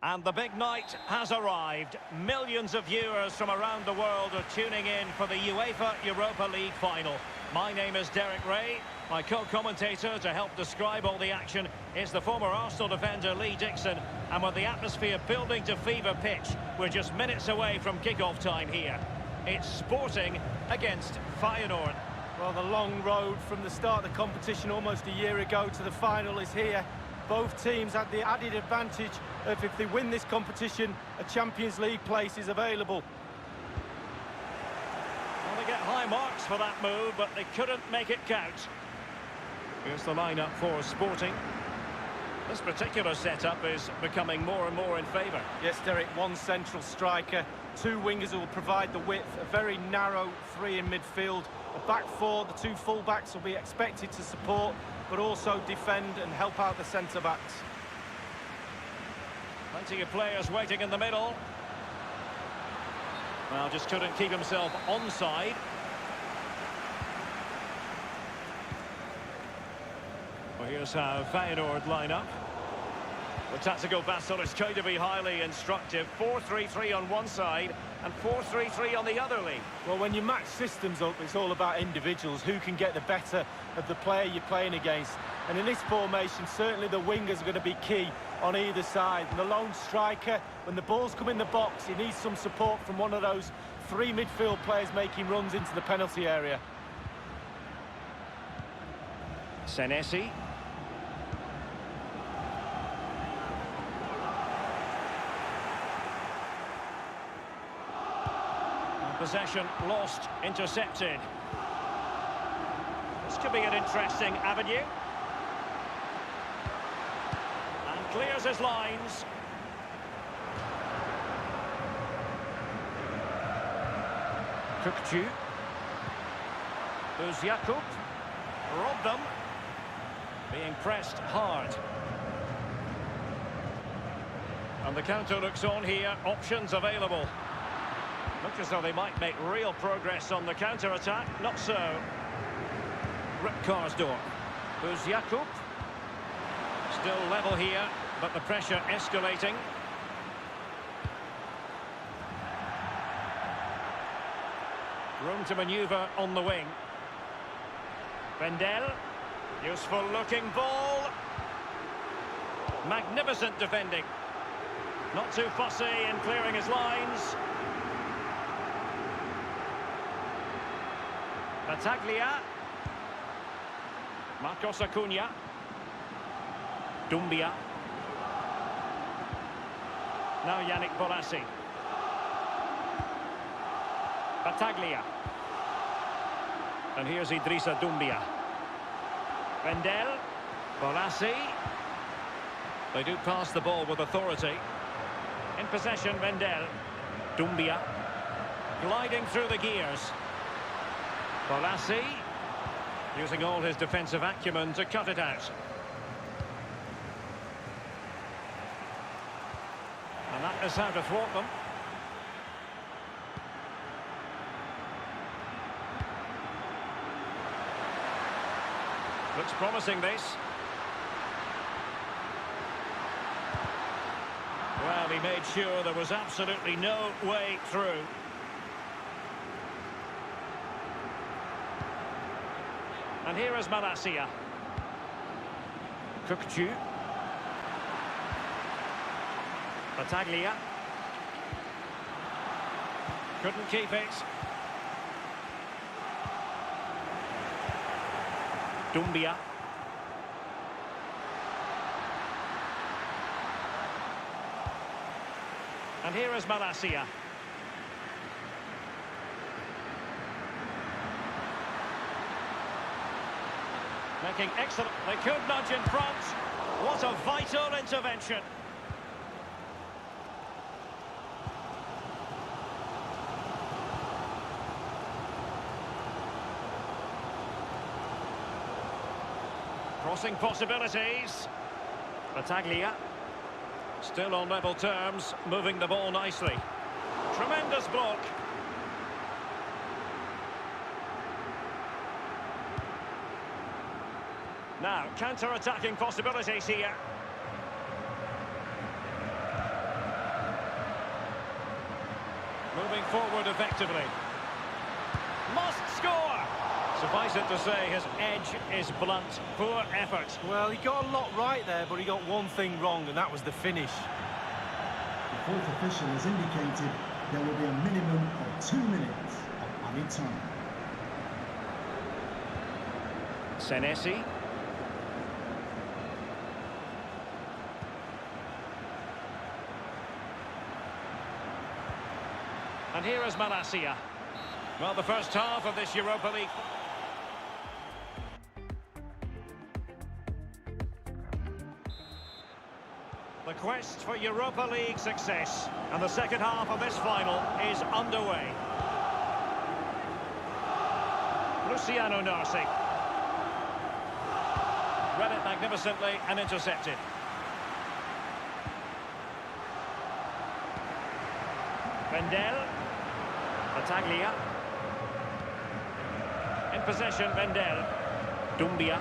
And the big night has arrived. Millions of viewers from around the world are tuning in for the UEFA Europa League final. My name is Derek Ray. My co-commentator to help describe all the action is the former Arsenal defender Lee Dixon. And with the atmosphere building to fever pitch, we're just minutes away from kick-off time here. It's Sporting against Feyenoord. Well, the long road from the start of the competition almost a year ago to the final is here. Both teams had the added advantage of, if they win this competition, a Champions League place is available. Well, they get high marks for that move, but they couldn't make it count. Here's the lineup for Sporting. This particular setup is becoming more and more in favour. Yes, Derek, one central striker, two wingers who will provide the width, a very narrow three in midfield, a back four, the two full-backs will be expected to support, but also defend and help out the centre-backs. Plenty of players waiting in the middle. Well, just couldn't keep himself onside. Well, here's how Feyenoord line up. The tactical battle is going to be highly instructive. 4-3-3 on one side and 4-3-3 on the other, Lee. Well, when you match systems up, it's all about individuals, who can get the better of the player you're playing against. And in this formation, certainly the wingers are going to be key on either side. And the lone striker, when the balls come in the box, he needs some support from one of those three midfield players making runs into the penalty area. Senesi. Possession lost, intercepted. This could be an interesting avenue. And clears his lines. Kukçu. Jakub. Robbed them. Being pressed hard. And the counter looks on here. Options available. Looks as though they might make real progress on the counter-attack. Not so. Karsdorp. Jakub. Still level here, but the pressure escalating. Room to manoeuvre on the wing. Vendel. Useful looking ball. Magnificent defending. Not too fussy in clearing his lines. Battaglia. Marcos Acuna. Doumbia. Now Yannick Bolasie. Battaglia. And here's Idrissa Doumbia. Vendel. Bolasie. They do pass the ball with authority. In possession, Vendel. Doumbia. Gliding through the gears. Bolasie, using all his defensive acumen to cut it out. And that is how to thwart them. Looks promising, this. Well, he made sure there was absolutely no way through. And here is Malacia. Kukçu. Battaglia. Couldn't keep it. Doumbia. And here is Malacia. Making excellent. They could nudge in front. What a vital intervention. Crossing possibilities. Battaglia. Still on level terms, moving the ball nicely. Tremendous block. Now, counter-attacking possibilities here. Moving forward effectively. Must score! Suffice it to say, his edge is blunt. Poor effort. Well, he got a lot right there, but he got one thing wrong, and that was the finish. The fourth official has indicated there will be a minimum of 2 minutes of added time. Senesi. And here is Malacia. Well, the first half of this Europa League. The quest for Europa League success, and the second half of this final is underway. Luciano Narsi. Read it magnificently and intercepted. Vendel. Battaglia. In possession, Vendel. Dumbia.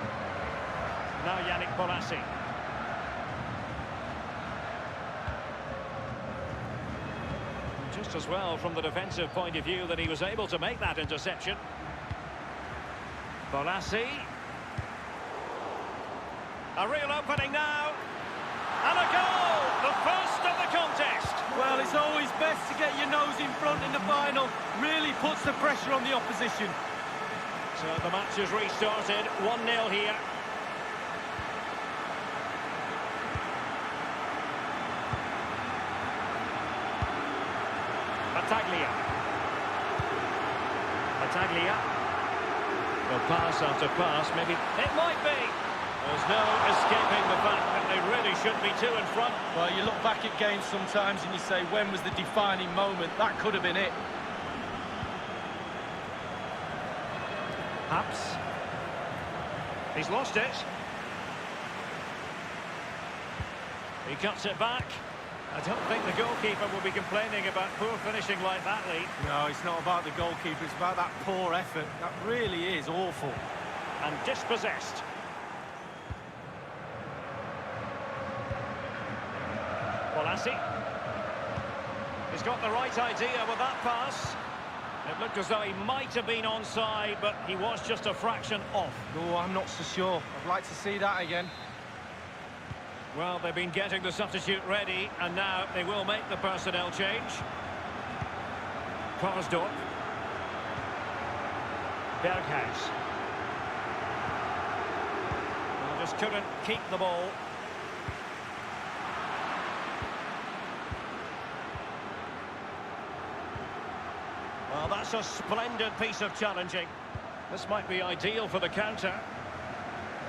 Now Yannick Bolasie. Just as well from the defensive point of view that he was able to make that interception. Bolasie. A real opening now. And a goal! The first of the contest. Well, it's always best to get your nose in front in the final. Really puts the pressure on the opposition. So the match has restarted. 1-0 here. Battaglia. Battaglia. Well, pass after pass, maybe. It might be. There's no escaping the fact that they really should be two in front. Well, you look back at games sometimes and you say, when was the defining moment? That could have been it. Haps. He's lost it. He cuts it back. I don't think the goalkeeper will be complaining about poor finishing like that, Lee. No, it's not about the goalkeeper, it's about that poor effort. That really is awful. And dispossessed. Bolasie. He's got the right idea with that pass. It looked as though he might have been onside, but he was just a fraction off. Oh, I'm not so sure. I'd like to see that again. Well, they've been getting the substitute ready, and now they will make the personnel change. Karsdorp. Berghuis. Well, just couldn't keep the ball. Well, that's a splendid piece of challenging. This might be ideal for the counter.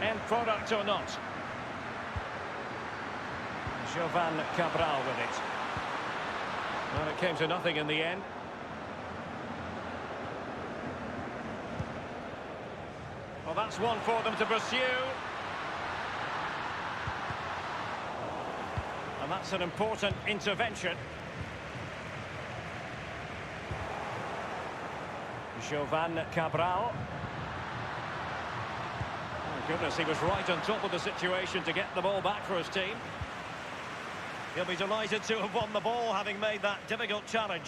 End product or not. Jovan Cabral with it. Well, it came to nothing in the end. Well, that's one for them to pursue. And that's an important intervention. Jovan Cabral. Oh, goodness, he was right on top of the situation to get the ball back for his team. He'll be delighted to have won the ball, having made that difficult challenge.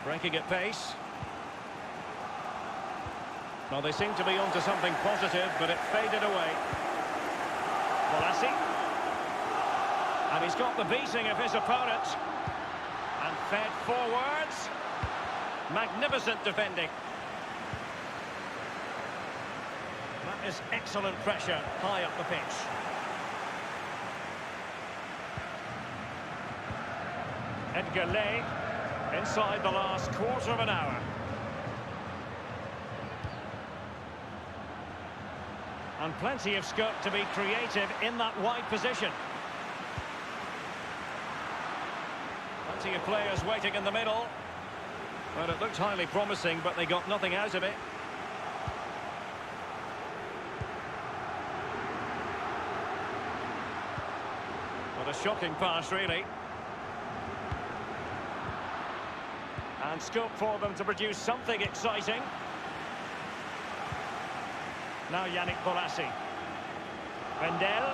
Breaking at pace. Well, they seem to be onto something positive, but it faded away. Bolasie. And he's got the beating of his opponent. And fed forwards. Magnificent defending. That is excellent pressure high up the pitch. Edgar Ley inside the last quarter of an hour. And plenty of scope to be creative in that wide position. Plenty of players waiting in the middle. Well, it looked highly promising, but they got nothing out of it. What a shocking pass, really. And scope for them to produce something exciting. Now Yannick Bolasie. Vendel.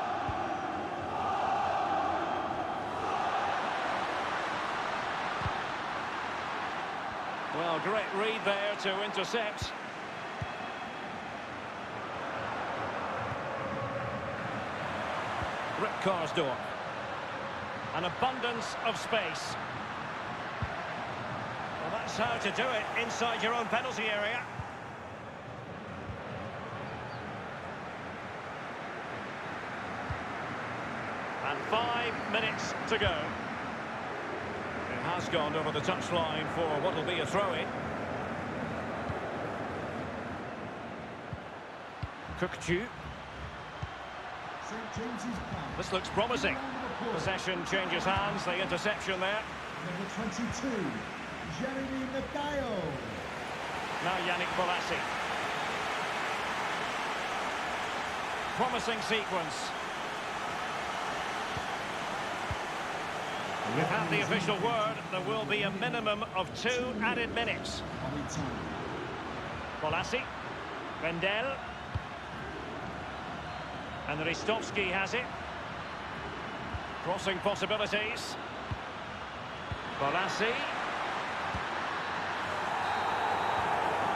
Well, great read there to intercept. Rip Karsdorp. An abundance of space. Well, that's how to do it inside your own penalty area. And 5 minutes to go. It has gone over the touchline for what will be a throw-in. Cookchu. St James's Park. This looks promising. Possession changes hands, the interception there. Number 22, Jeremy Maguire. Now Yannick Bolasie. Promising sequence. We've had the official word. There will be a minimum of 2 added minutes. Bolasie. Vendel. And Ristovski has it. Crossing possibilities. Bolasie.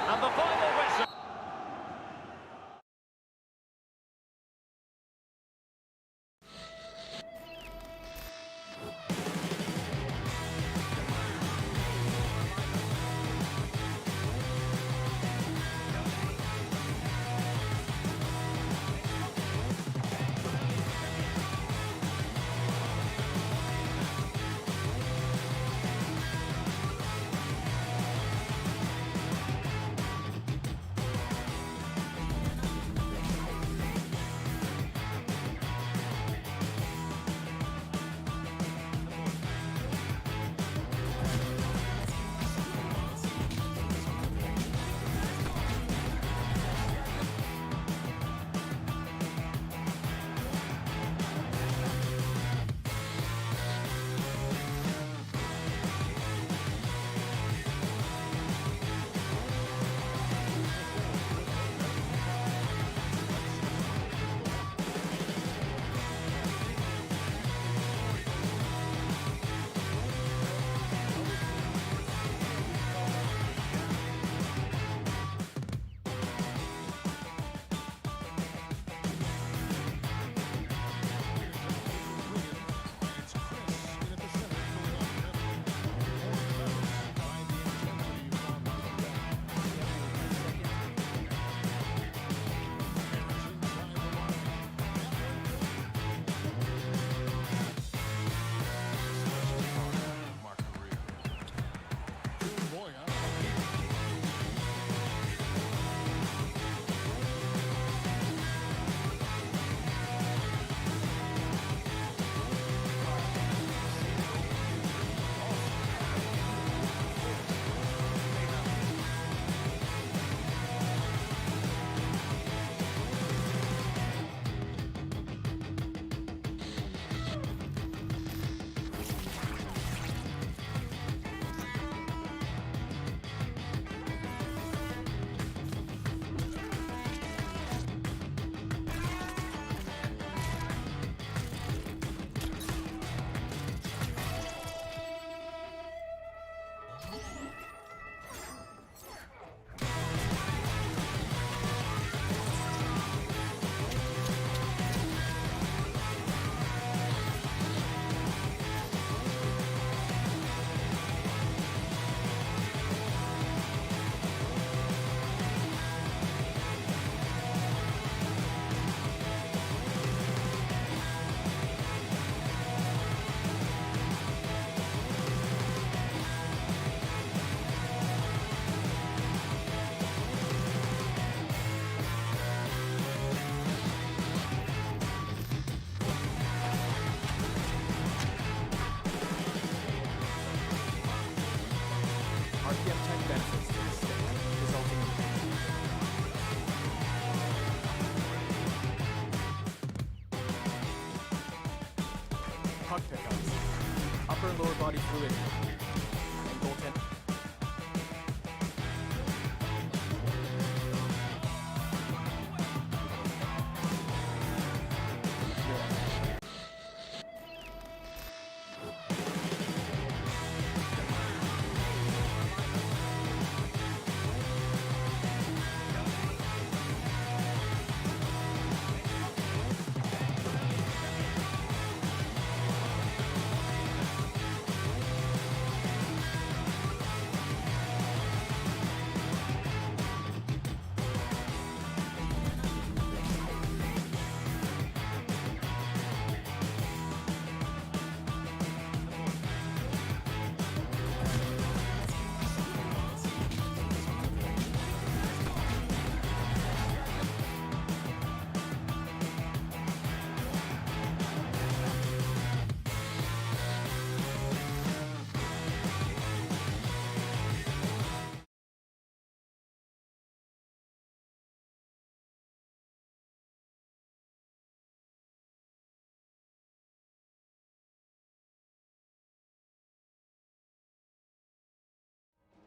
And the final whistle. puck pickups, upper and lower body fluidity, and goaltend.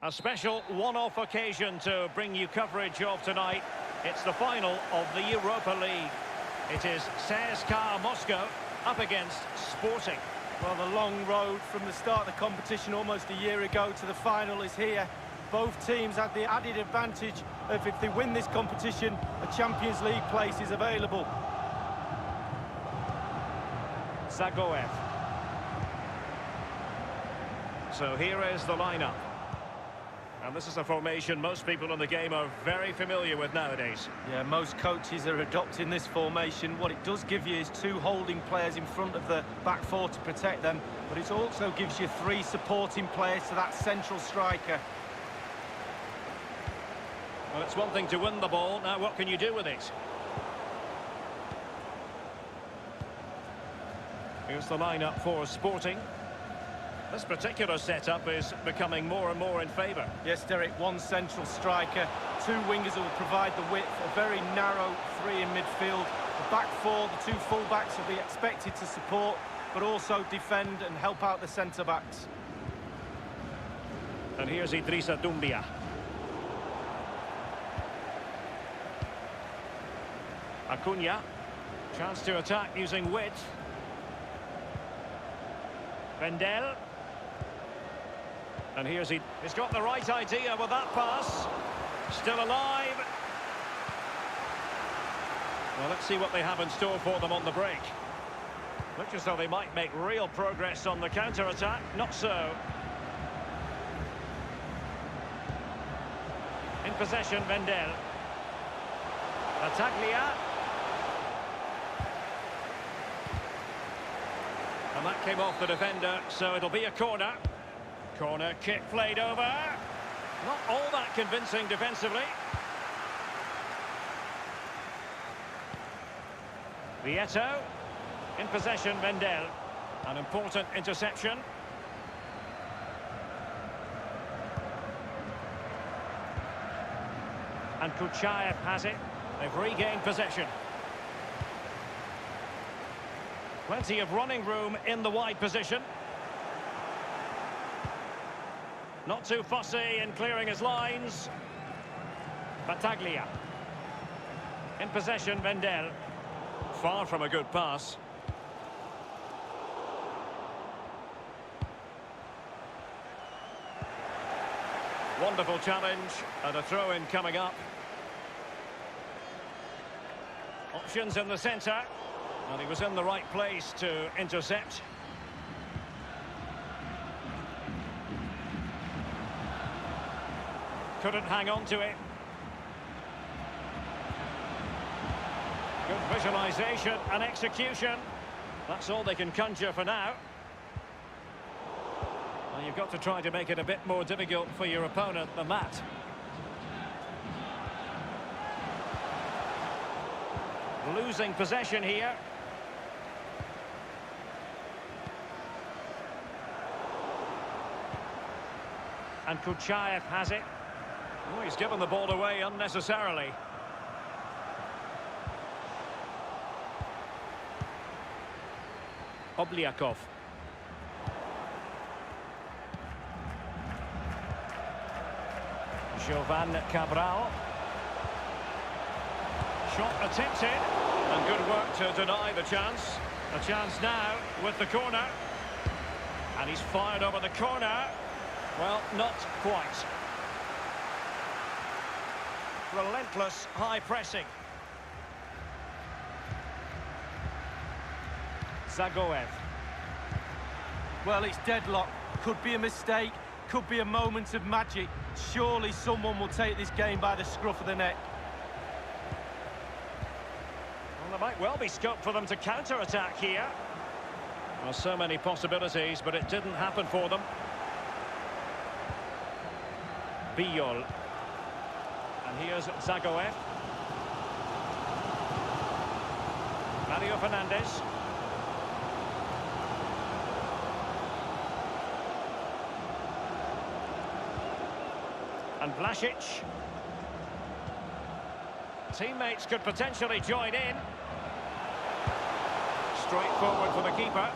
A special one-off occasion to bring you coverage of tonight. It's the final of the Europa League. It is CSKA Moscow up against Sporting. Well, the long road from the start of the competition almost a year ago to the final is here. Both teams had the added advantage of if they win this competition, a Champions League place is available. Zagoev. So here is the lineup. And this is a formation most people in the game are very familiar with nowadays. Yeah, most coaches are adopting this formation. What it does give you is two holding players in front of the back four to protect them, but it also gives you three supporting players to that central striker. Well, it's one thing to win the ball. Now, what can you do with it? Here's the lineup for Sporting. This particular setup is becoming more and more in favour. Yes, Derek, one central striker, two wingers who will provide the width, a very narrow three in midfield. The back four, the two full-backs will be expected to support, but also defend and help out the centre-backs. And here's Dimqaa. Acuna, chance to attack using width. Vendel. And he's got the right idea with that pass. Still alive. Well, let's see what they have in store for them on the break. Looks as though they might make real progress on the counter-attack. Not so. In possession, Vendel. Battaglia. And that came off the defender, so it'll be a corner. Corner kick played over. Not all that convincing defensively. Vieto. In possession, Vendel. An important interception. And Kuchaev has it. They've regained possession. Plenty of running room in the wide position. Not too fussy in clearing his lines. Battaglia. In possession, Vendel. Far from a good pass. Wonderful challenge and a throw-in coming up. Options in the centre. And he was in the right place to intercept. Couldn't hang on to it. Good visualisation and execution. That's all they can conjure for now. Well, you've got to try to make it a bit more difficult for your opponent than that. Losing possession here. And Kuchaev has it. Oh, he's given the ball away unnecessarily. Obliakov. Jovan Cabral. Shot attempted. And good work to deny the chance. A chance now with the corner. And he's fired over the corner. Well, not quite. Relentless high pressing. Zagoev. Well, it's deadlock. Could be a mistake, could be a moment of magic. Surely someone will take this game by the scruff of the neck. Well, there might well be scope for them to counter-attack here. Well, so many possibilities, but it didn't happen for them. Biol. And here's Zagoev. Mario Fernandes. And Vlasic. Teammates could potentially join in. Straight forward for the keeper.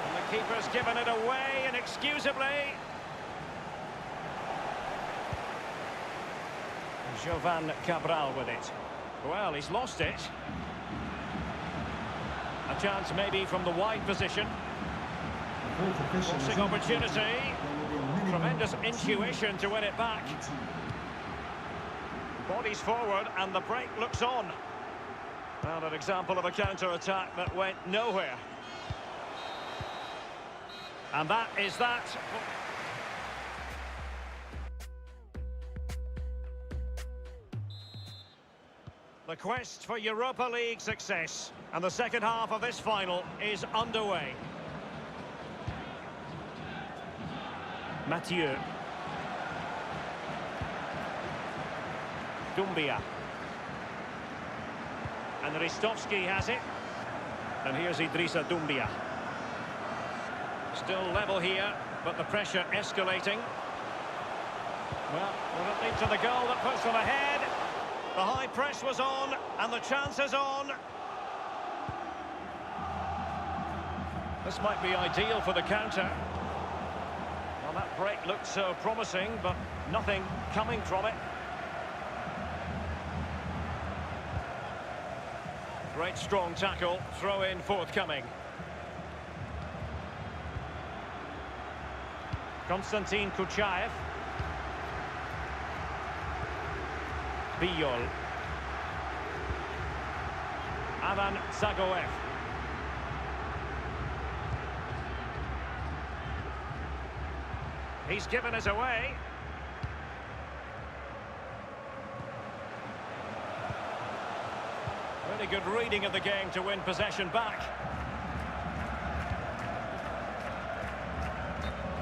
And the Keeper's given it away inexcusably. Jovan Cabral with it. Well, he's lost it. A chance maybe from the wide position. Crossing opportunity. Tremendous intuition to win it back. Bodies forward and the break looks on. Well, an example of a counter-attack that went nowhere. And that is that. The quest for Europa League success. And the second half of this final is underway. Mathieu. Doumbia. And Ristovski has it. And here's Idrissa Doumbia. Still level here, but the pressure escalating. Well, will it lead to the goal that puts them ahead? The high press was on, and the chance is on. This might be ideal for the counter. Well, that break looked so promising, but nothing coming from it. Great strong tackle, throw in forthcoming. Konstantin Kuchaev. Biyol. Avan Zagoev. He's given us away. Really good reading of the game to win possession back.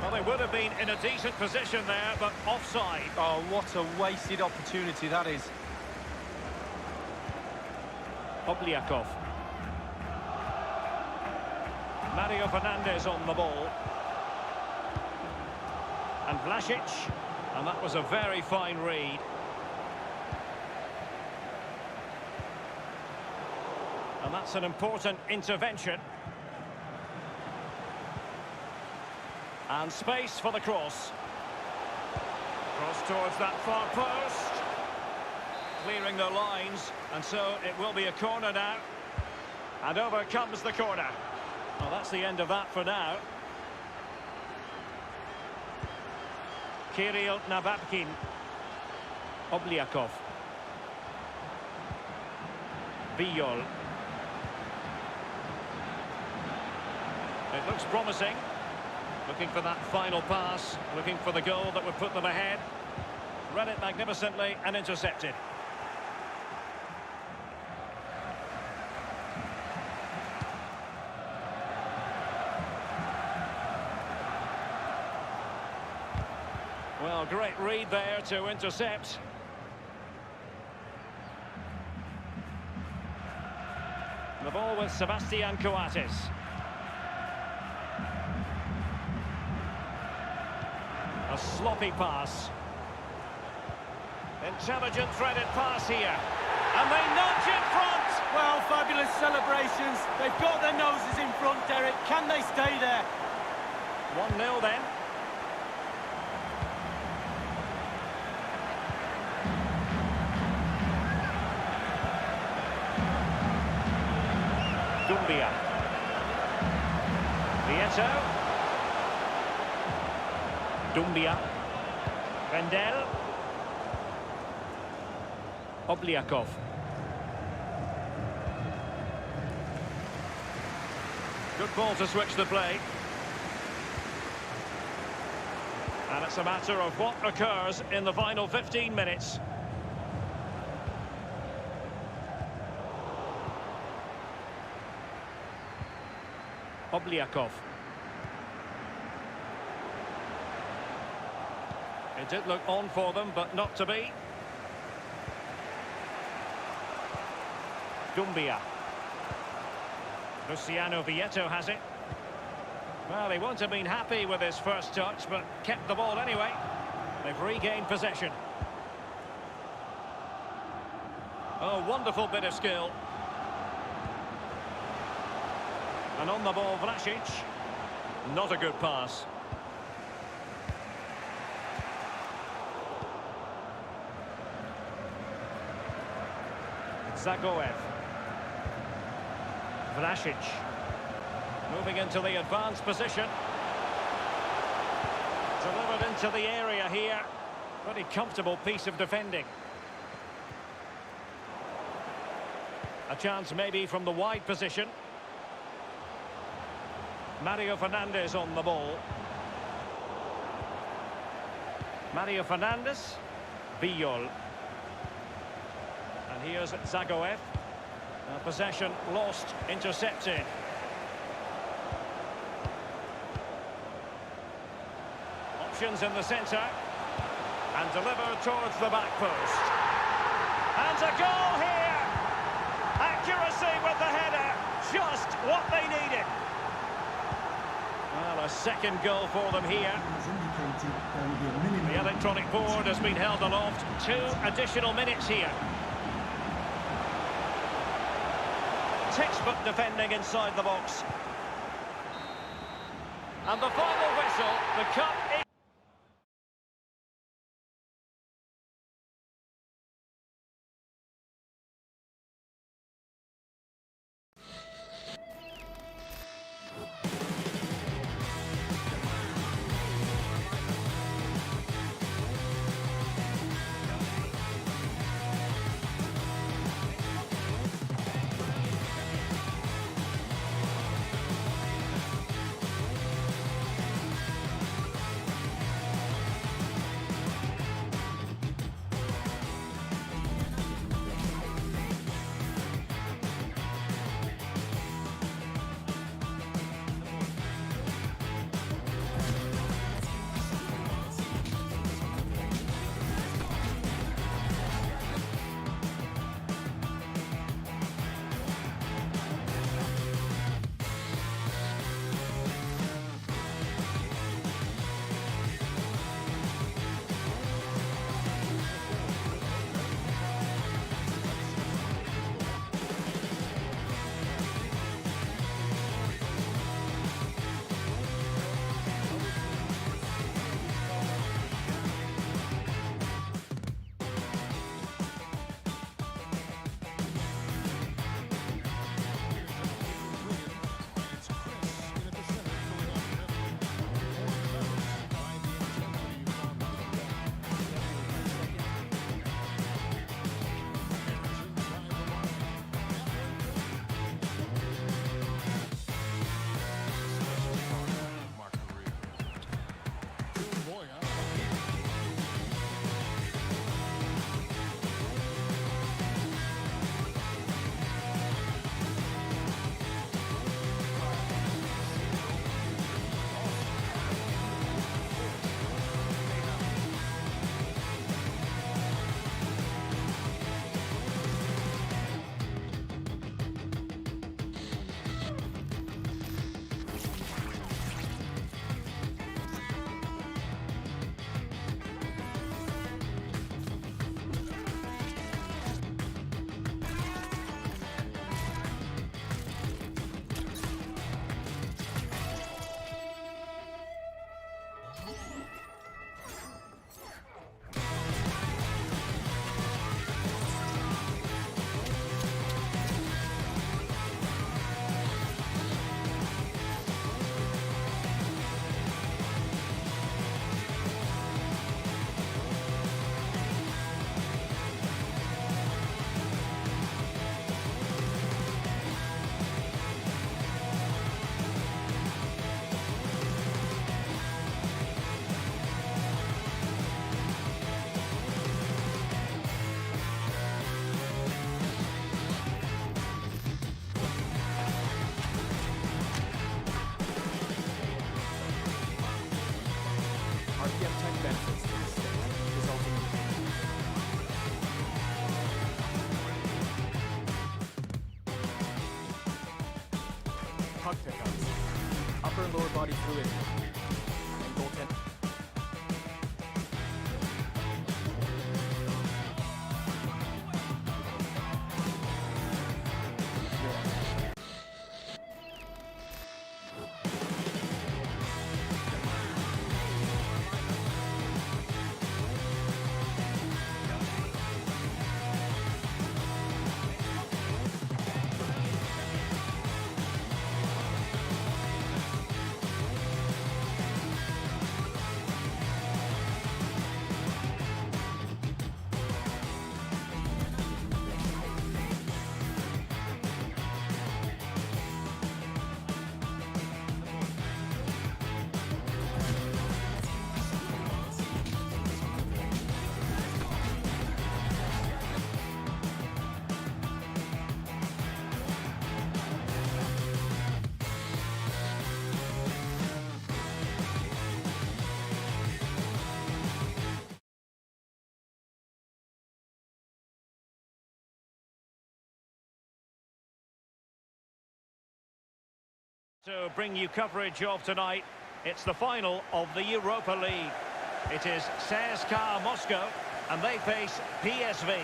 Well, they would have been in a decent position there, but offside. Oh, what a wasted opportunity that is. Obliakov. Mario Fernandes on the ball. And Vlasic. And that was a very fine read. And that's an important intervention. And space for the cross. Cross towards that far post. Clearing the lines, and so it will be a corner now. And over comes the corner. Well, that's the end of that for now. Kirill Nababkin. Obliakov. Biyol. It looks promising. Looking for that final pass, looking for the goal that would put them ahead. Read it magnificently and intercepted. Well, great read there to intercept. The ball with Sebastian Coates. A sloppy pass. Intelligent threaded pass here. And they nudge in front. Well, fabulous celebrations. They've got their noses in front, Derek. Can they stay there? 1-0 then. Doumbia. Vieto. Doumbia. Vendel. Obliakov. Good ball to switch the play. And it's a matter of what occurs in the final 15 minutes. Obliakov. It did look on for them, but not to be. Doumbia. Luciano Vieto has it. Well, he won't have been happy with his first touch, but kept the ball anyway. They've regained possession. Oh, wonderful bit of skill. And on the ball, Vlasic. Not a good pass. Zagoev. Vlasic. Moving into the advanced position. Delivered into the area here. Pretty comfortable piece of defending. A chance maybe from the wide position. Mario Fernandes on the ball. Mario Fernandes. Villol. And here's Zagoev. Possession lost, intercepted. Options in the centre. And delivered towards the back post. And a goal here! Accuracy with the header. Just what they needed. Well, a second goal for them here. As indicated, there will be a minimum. The electronic board has been held aloft. 2 additional minutes here. Textbook defending inside the box. And the final whistle, the cup is... puck pickups, upper and lower body fluidity, and goaltending. To bring you coverage of tonight, it's the final of the Europa League. It is CSKA Moscow, and they face PSV.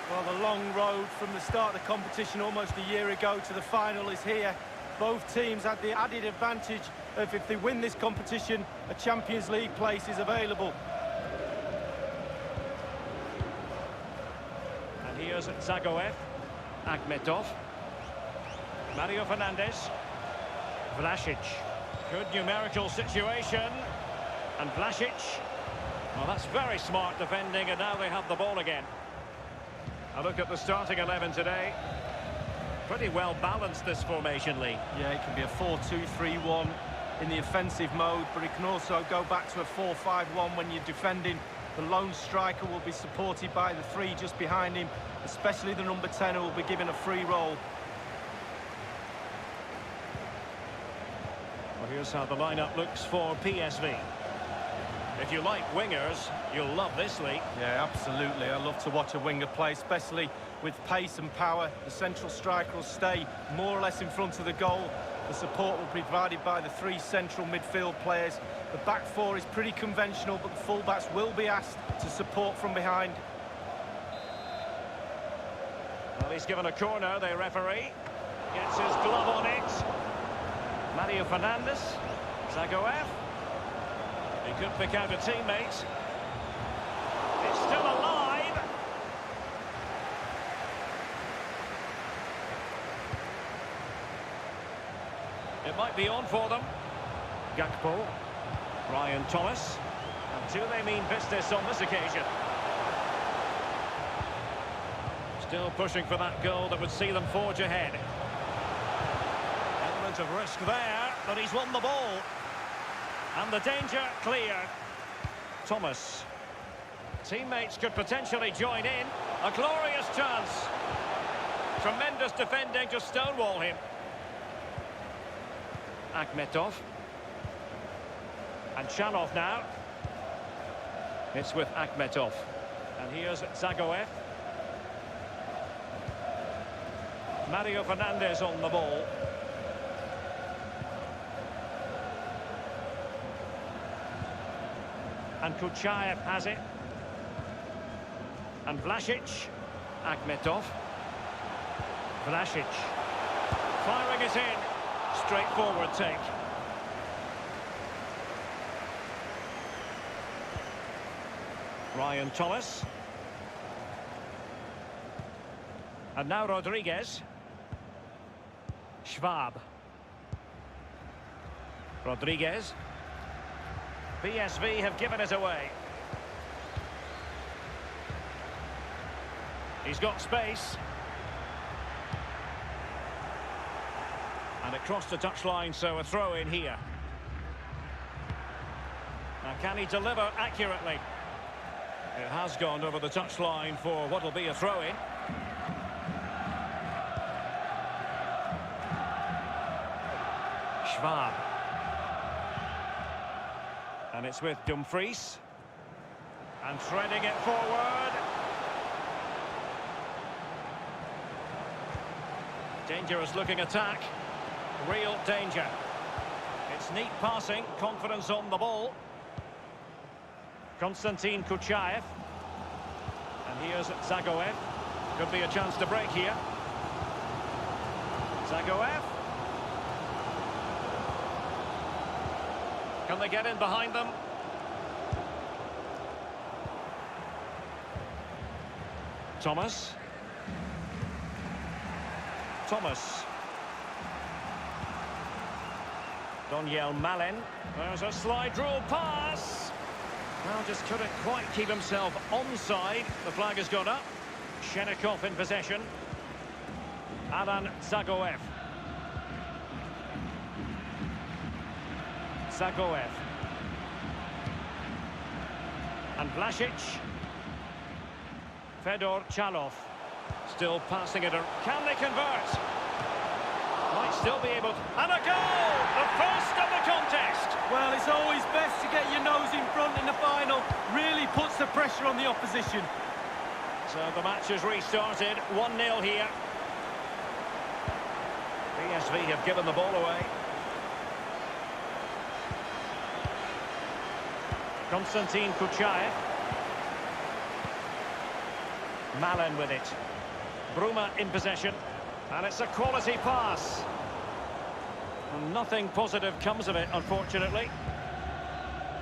Well, the long road from the start of the competition almost a year ago to the final is here. Both teams had the added advantage of, if they win this competition, a Champions League place is available. And here's Zagoev, Akhmetov, Mario Fernandes, Vlasic. Good numerical situation. And Vlasic. Well, that's very smart defending, and now they have the ball again. A look at the starting 11 today. Pretty well balanced, this formation, Lee. Yeah, it can be a 4-2-3-1 in the offensive mode, but it can also go back to a 4-5-1 when you're defending. The lone striker will be supported by the three just behind him, especially the number 10 who will be given a free role. Well, here's how the lineup looks for PSV. If you like wingers, you'll love this, Lee. Yeah, absolutely. I love to watch a winger play, especially with pace and power. The central striker will stay more or less in front of the goal. The support will be provided by the three central midfield players. The back four is pretty conventional, but the fullbacks will be asked to support from behind. Well, he's given a corner, the referee. Gets his glove on it. Mario Fernandes. Zagoev. He could pick out a teammate. It's still alive. It might be on for them. Gakpo. Ryan Thomas. And do they mean business on this occasion? Still pushing for that goal that would see them forge ahead. Element of risk there, but he's won the ball. And the danger clear. Thomas. Teammates could potentially join in. A glorious chance. Tremendous defending to stonewall him. Akhmetov. And Chanov now. It's with Akhmetov. And here's Zagoev. Mario Fernandes on the ball. And Kuchaev has it. And Vlasic. Akhmetov. Vlasic. Firing it in. Straightforward take. Ryan Thomas. And now Rodriguez. Schwab. Rodriguez. PSV have given it away. He's got space. And it crossed the touchline, so a throw in here. Now, can he deliver accurately? It has gone over the touchline for what will be a throw in. Schwab. And it's with Dumfries. And threading it forward. Dangerous looking attack. Real danger. It's neat passing, confidence on the ball. Konstantin Kuchaev. And here's Zagoev. Could be a chance to break here. Zagoev. Can they get in behind them? Thomas. Thomas. Daniel Malin. There's a slide rule pass. Well, just couldn't quite keep himself onside. The flag has gone up. Shenikov in possession. Alan Zagoev. Zagoev. And Vlasic. Fedor Chalov. Still passing it. Can they convert? Might still be able to... And a goal! The first of the contest! Well, it's always best to get your nose in front in the final. Really puts the pressure on the opposition. So the match has restarted. 1-0 here. PSV have given the ball away. Konstantin Kuchaev. Malen with it. Bruma in possession. And it's a quality pass. And nothing positive comes of it, unfortunately.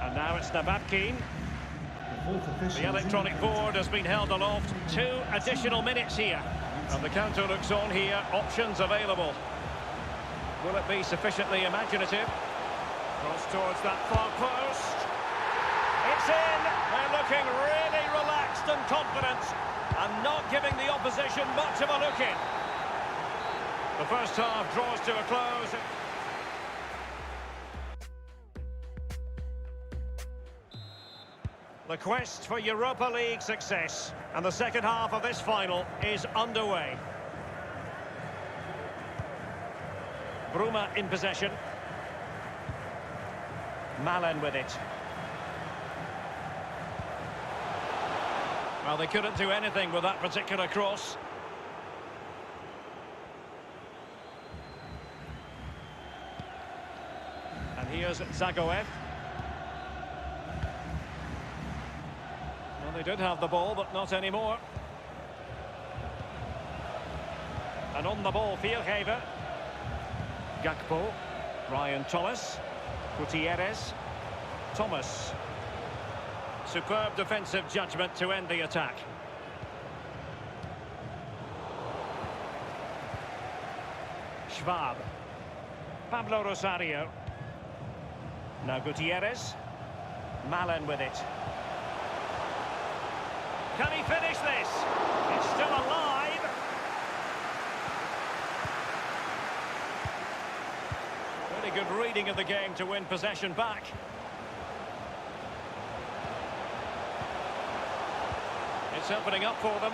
And now it's Nababkin. The electronic board has been held aloft. 2 additional minutes here. And the counter looks on here. Options available. Will it be sufficiently imaginative? Cross towards that far post. It's in. They're looking really relaxed and confident. And not giving the opposition much of a look in. The first half draws to a close. The quest for Europa League success. And the second half of this final is underway. Bruma in possession. Malen with it. Well, they couldn't do anything with that particular cross. And here's Zagoev. Well, they did have the ball, but not anymore. And on the ball, Viergever. Gakpo. Ryan Thomas. Gutierrez. Thomas. Superb defensive judgment to end the attack. Schwab. Pablo Rosario. Now Gutierrez. Malen with it. Can he finish this? It's still alive. Really good reading of the game to win possession back. It's opening up for them.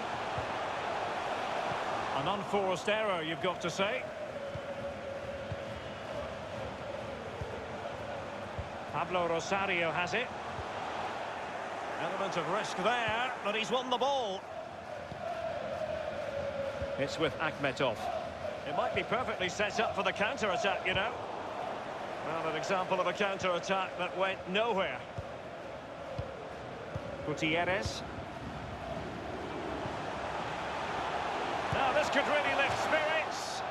An unforced error, you've got to say. Pablo Rosario has it. Element of risk there, but he's won the ball. It's with Akhmetov. It might be perfectly set up for the counter-attack, you know. Well, an example of a counter-attack that went nowhere. Gutierrez. Now, this could really lift spirits.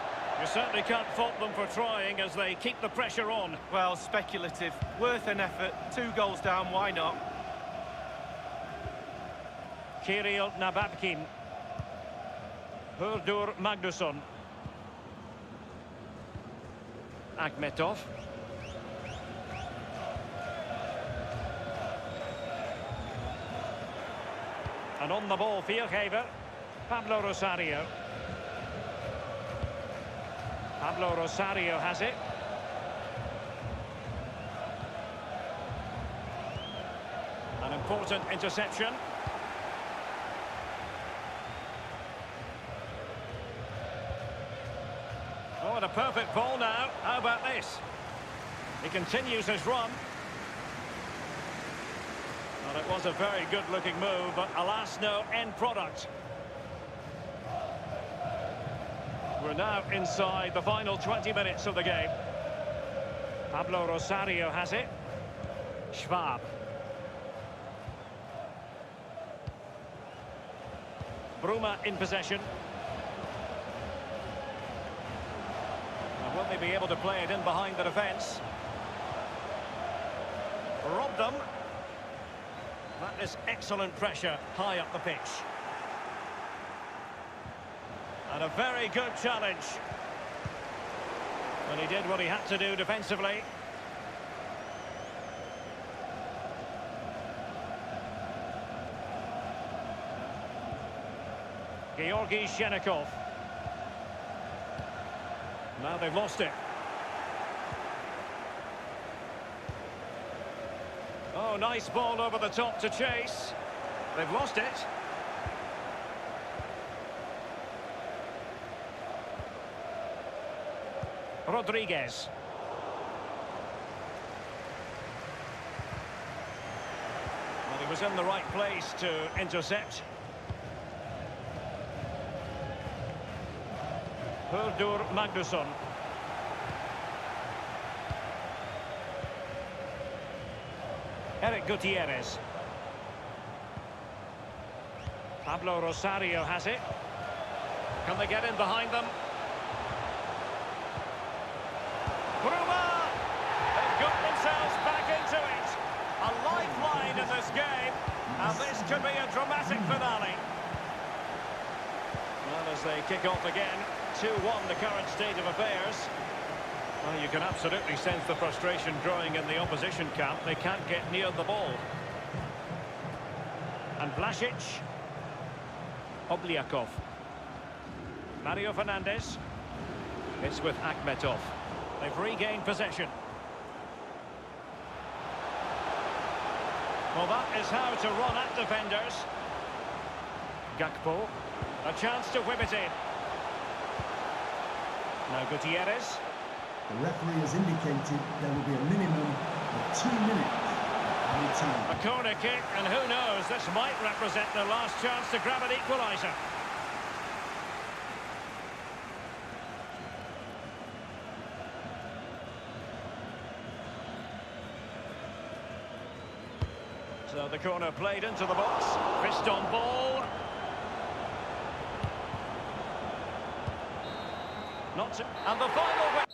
You certainly can't fault them for trying as they keep the pressure on. Well, speculative. Worth an effort. 2 goals down, why not? Kirill Nababkin. Hurdur Magnusson. Akhmetov. And on the ball, Viergever. Pablo Rosario. Pablo Rosario has it. An important interception. Oh, and a perfect ball now. How about this? He continues his run. Well, it was a very good-looking move, but alas, no end product. We're now inside the final 20 minutes of the game. Pablo Rosario has it. Schwab. Bruma in possession. And will they be able to play it in behind the defence? Robbed them. That is excellent pressure high up the pitch. And a very good challenge. And he did what he had to do defensively. Georgi Shenikov. Now they've lost it. Oh, nice ball over the top to chase. They've lost it. Rodriguez. Well, he was in the right place to intercept. Hurdur Magnusson. Eric Gutierrez. Pablo Rosario has it. Can they get in behind them? Bruma! They've got themselves back into it. A lifeline in this game. And this could be a dramatic finale. Well, as they kick off again, 2-1 the current state of affairs. Well, you can absolutely sense the frustration growing in the opposition camp. They can't get near the ball. And Vlasic. Obliakov. Mario Fernandes. It's with Akhmetov. They've regained possession. Well, that is how to run at defenders. Gakpo. A chance to whip it in. Now Gutierrez. The referee has indicated there will be a minimum of 2 minutes of added time. A corner kick, and who knows, this might represent their last chance to grab an equaliser. So the corner played into the box. Fist on ball. Not to, and the final.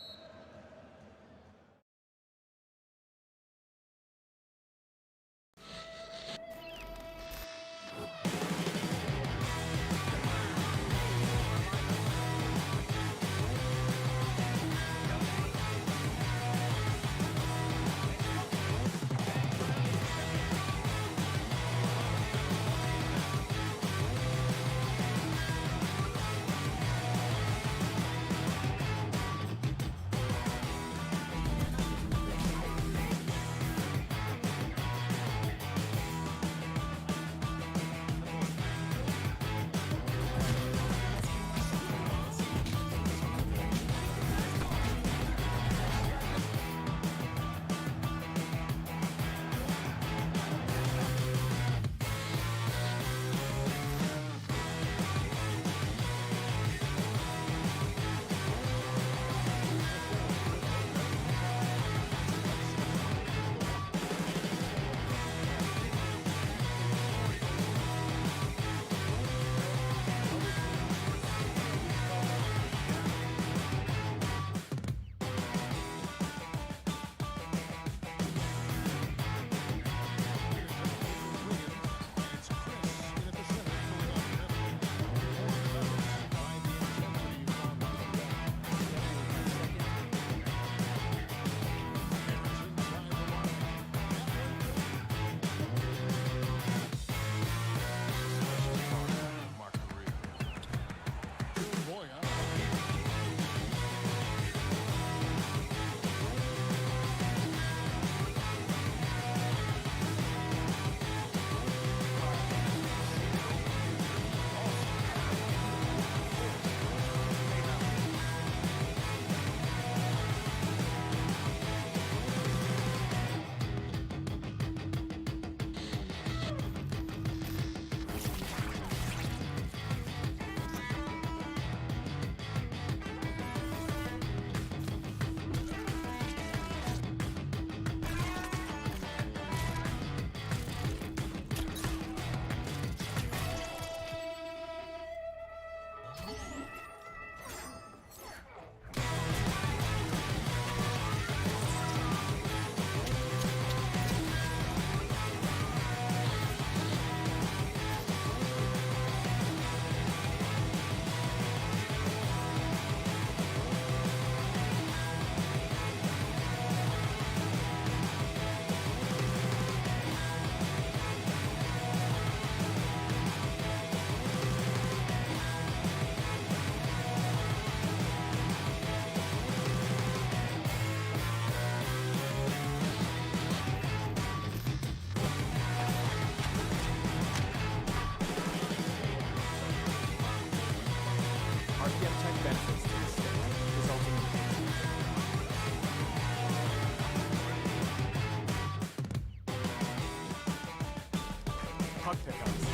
puck pickups,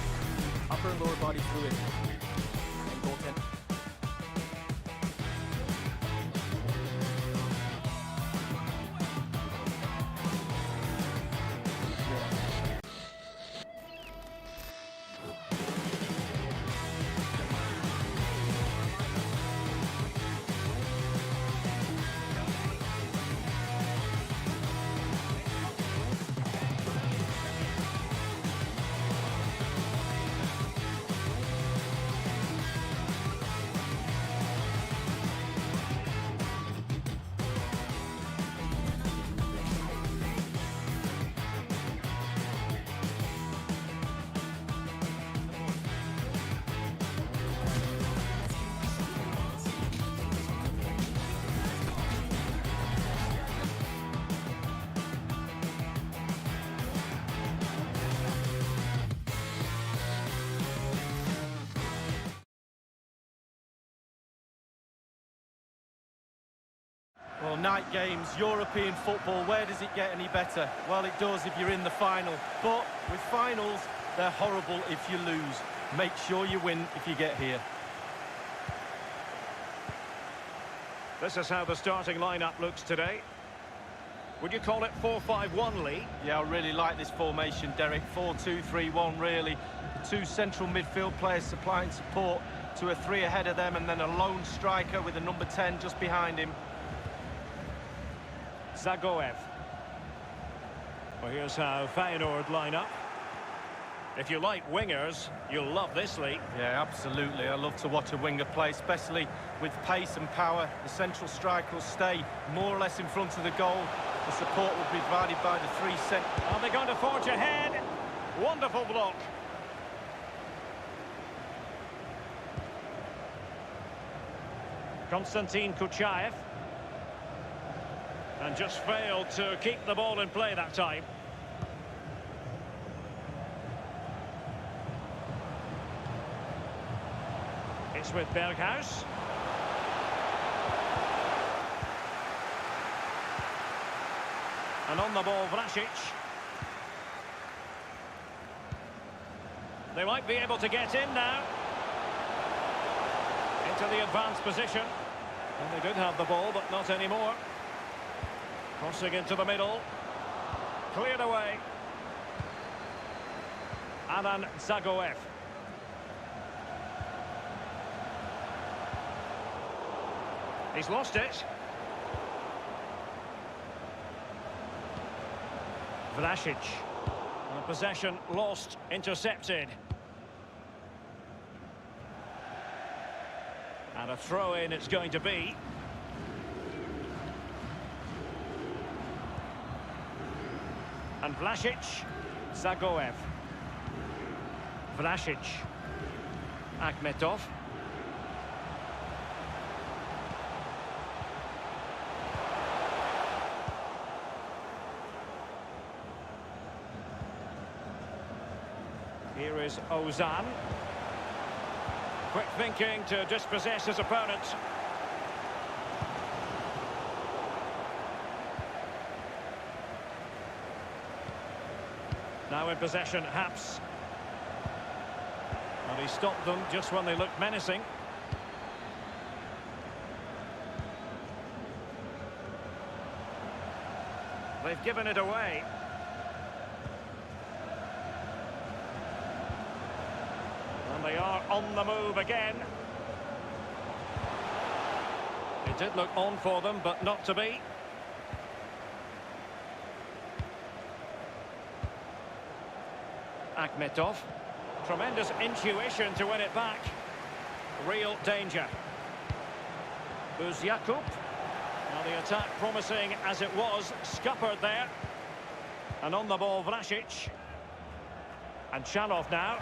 upper and lower body fluidity, and goaltending. night games, European football, where does it get any better? Well, it does if you're in the final. But with finals, they're horrible if you lose. Make sure you win if you get here. This is how the starting lineup looks today. Would you call it 4-5-1, Lee? Yeah, I really like this formation, Derek. 4-2-3-1, really. The two central midfield players supplying support to a three ahead of them, and then a lone striker with a number 10 just behind him. Zagoev. Well, here's how Feyenoord line up. If you like wingers, you'll love this, Lee. Yeah, absolutely. I love to watch a winger play, especially with pace and power. The central striker will stay more or less in front of the goal. The support will be provided by the three centre. Are they going to forge ahead? Wonderful block. Konstantin Kuchaev. And just failed to keep the ball in play that time. It's with Berghuis. And on the ball, Vlasic. They might be able to get in now. Into the advanced position. And they did have the ball, but not anymore. Crossing into the middle. Cleared away. Alan Zagoev. He's lost it. Vlasic. And possession lost, intercepted. And a throw-in it's going to be. And Vlasic. Zagoev. Vlasic. Akhmetov. Here is Ozan. Quick thinking to dispossess his opponent. Now in possession, Haps. And he stopped them just when they looked menacing. They've given it away. And they are on the move again. It did look on for them, but not to be. Akhmetov. Tremendous intuition to win it back. Real danger. Uzjakub. Now the attack promising as it was. Scuppered there. And on the ball, Vlasic. And Chanov now.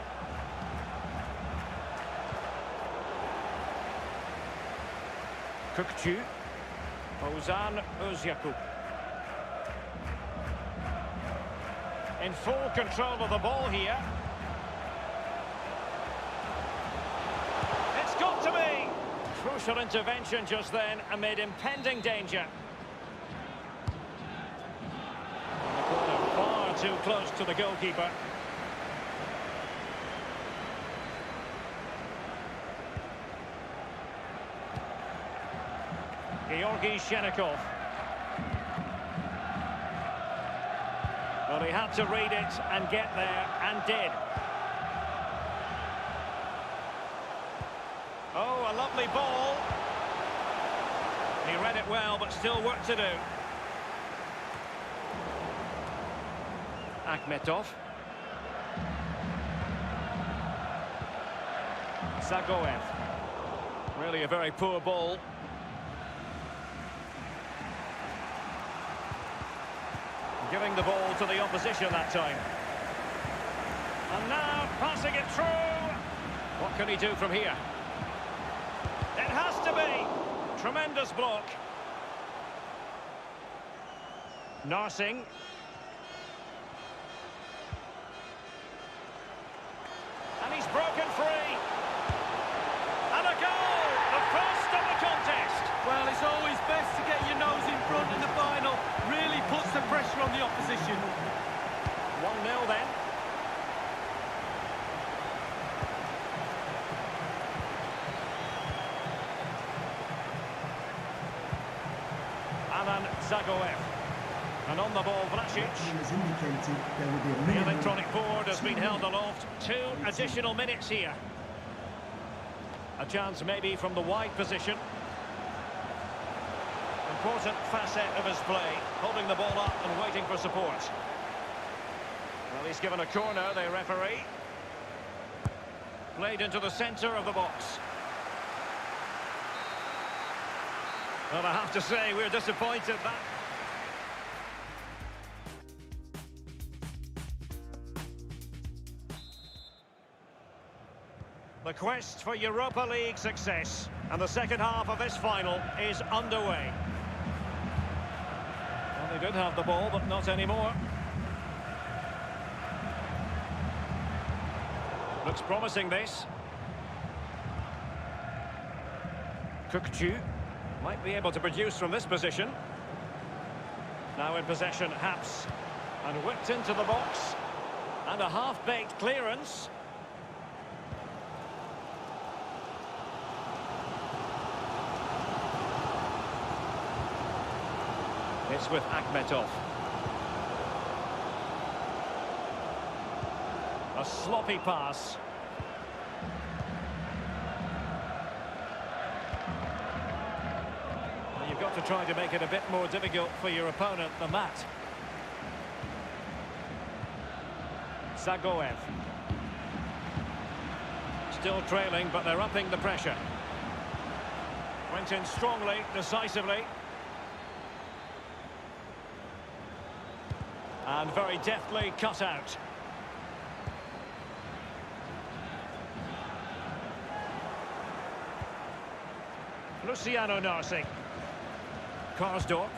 Kukcu. Ozan Uzjakub. In full control of the ball here. It's got to be! Crucial intervention just then amid impending danger. The corner far too close to the goalkeeper. Georgi Shenikov. Well, he had to read it and get there, and did. Oh, a lovely ball. He read it well, but still work to do. Akhmetov. Zagoev. Really a very poor ball. Giving the ball to the opposition that time. And now passing it through. What can he do from here? It has to be. Tremendous block. Narsing. And he's broken free. And a goal. The first of the contest. Well, it's always best to get your nose in front Zagoev. And on the ball, Vlasic. Has indicated there will be a The minimum electronic board has of been 2 held minutes. aloft. 2 additional minutes here. A chance maybe from the wide position. Important facet of his play, holding the ball up and waiting for support. Well, he's given a corner, the referee. Played into the centre of the box. Well, I have to say, we're disappointed that... The quest for Europa League success, and the second half of this final is underway. Well, they did have the ball, but not anymore. Looks promising, this. Kukcu might be able to produce from this position. Now in possession, Haps. And whipped into the box. And a half-baked clearance. It's with Akhmetov. A sloppy pass. Well, you've got to try to make it a bit more difficult for your opponent than that. Zagoev. Still trailing, but they're upping the pressure. Went in strongly, decisively. And very deftly cut out. Luciano Narsing. Karsdorp.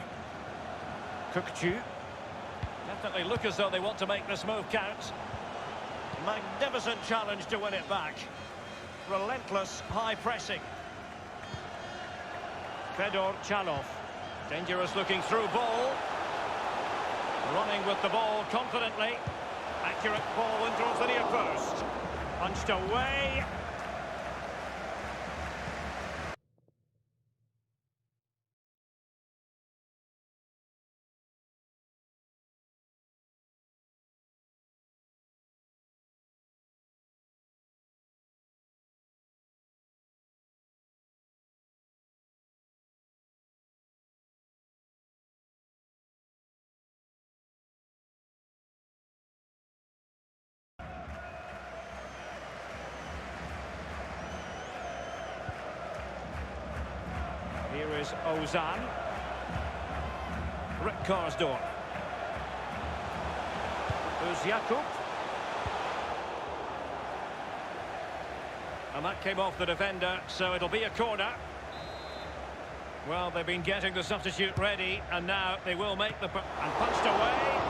Kukcu. Definitely look as though they want to make this move count. Magnificent challenge to win it back. Relentless high pressing. Fedor Chalov. Dangerous looking through ball. Running with the ball confidently. Accurate ball in towards the near post. Punched away. Here is Ozan. Rick Karsdorp. Jakub. And that came off the defender, so it'll be a corner. Well, they've been getting the substitute ready, and now they will make the... and punched away.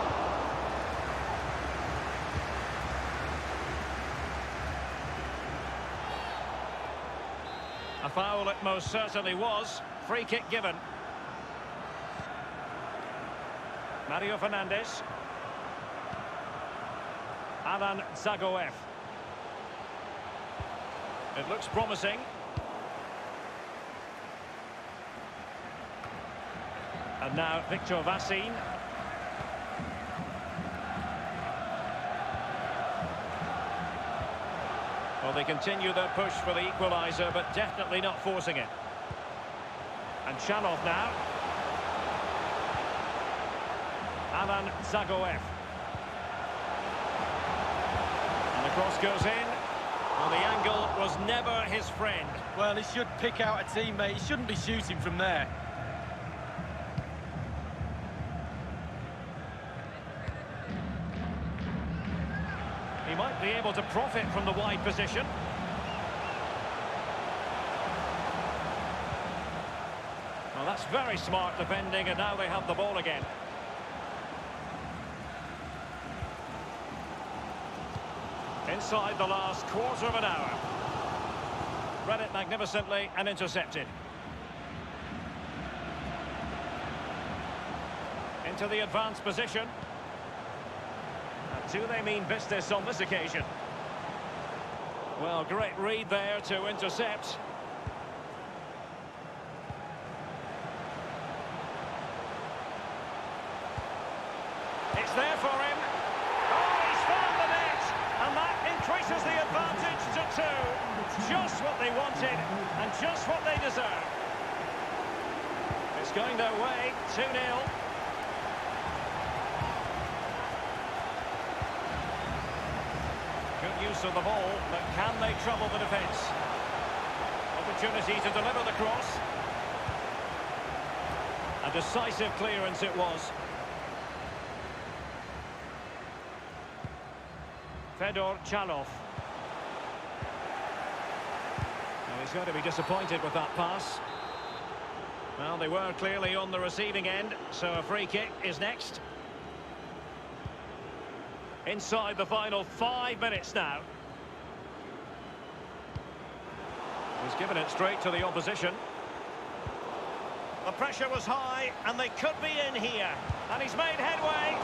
A foul it most certainly was. Free kick given. Mario Fernandes. Alan Zagoev. It looks promising. And now Victor Vassin. Well, they continue their push for the equaliser, but definitely not forcing it. And Chalov now. Alan Zagoev. And the cross goes in. Well, the angle was never his friend. Well, he should pick out a teammate. He shouldn't be shooting from there. He might be able to profit from the wide position. Well, that's very smart defending, and now they have the ball again. Inside the last quarter of an hour. Read it magnificently and intercepted. Into the advanced position. And do they mean business on this occasion? Well, great read there to intercept. wanted, and just what they deserve. It's going their way, 2-0. Good use of the ball, but can they trouble the defence? Opportunity to deliver the cross. A decisive clearance it was. Fedor Chalov. Now he's going to be disappointed with that pass. Well, they were clearly on the receiving end, so a free kick is next. Inside the final 5 minutes now. He's given it straight to the opposition. The pressure was high, and they could be in here. And he's made headway.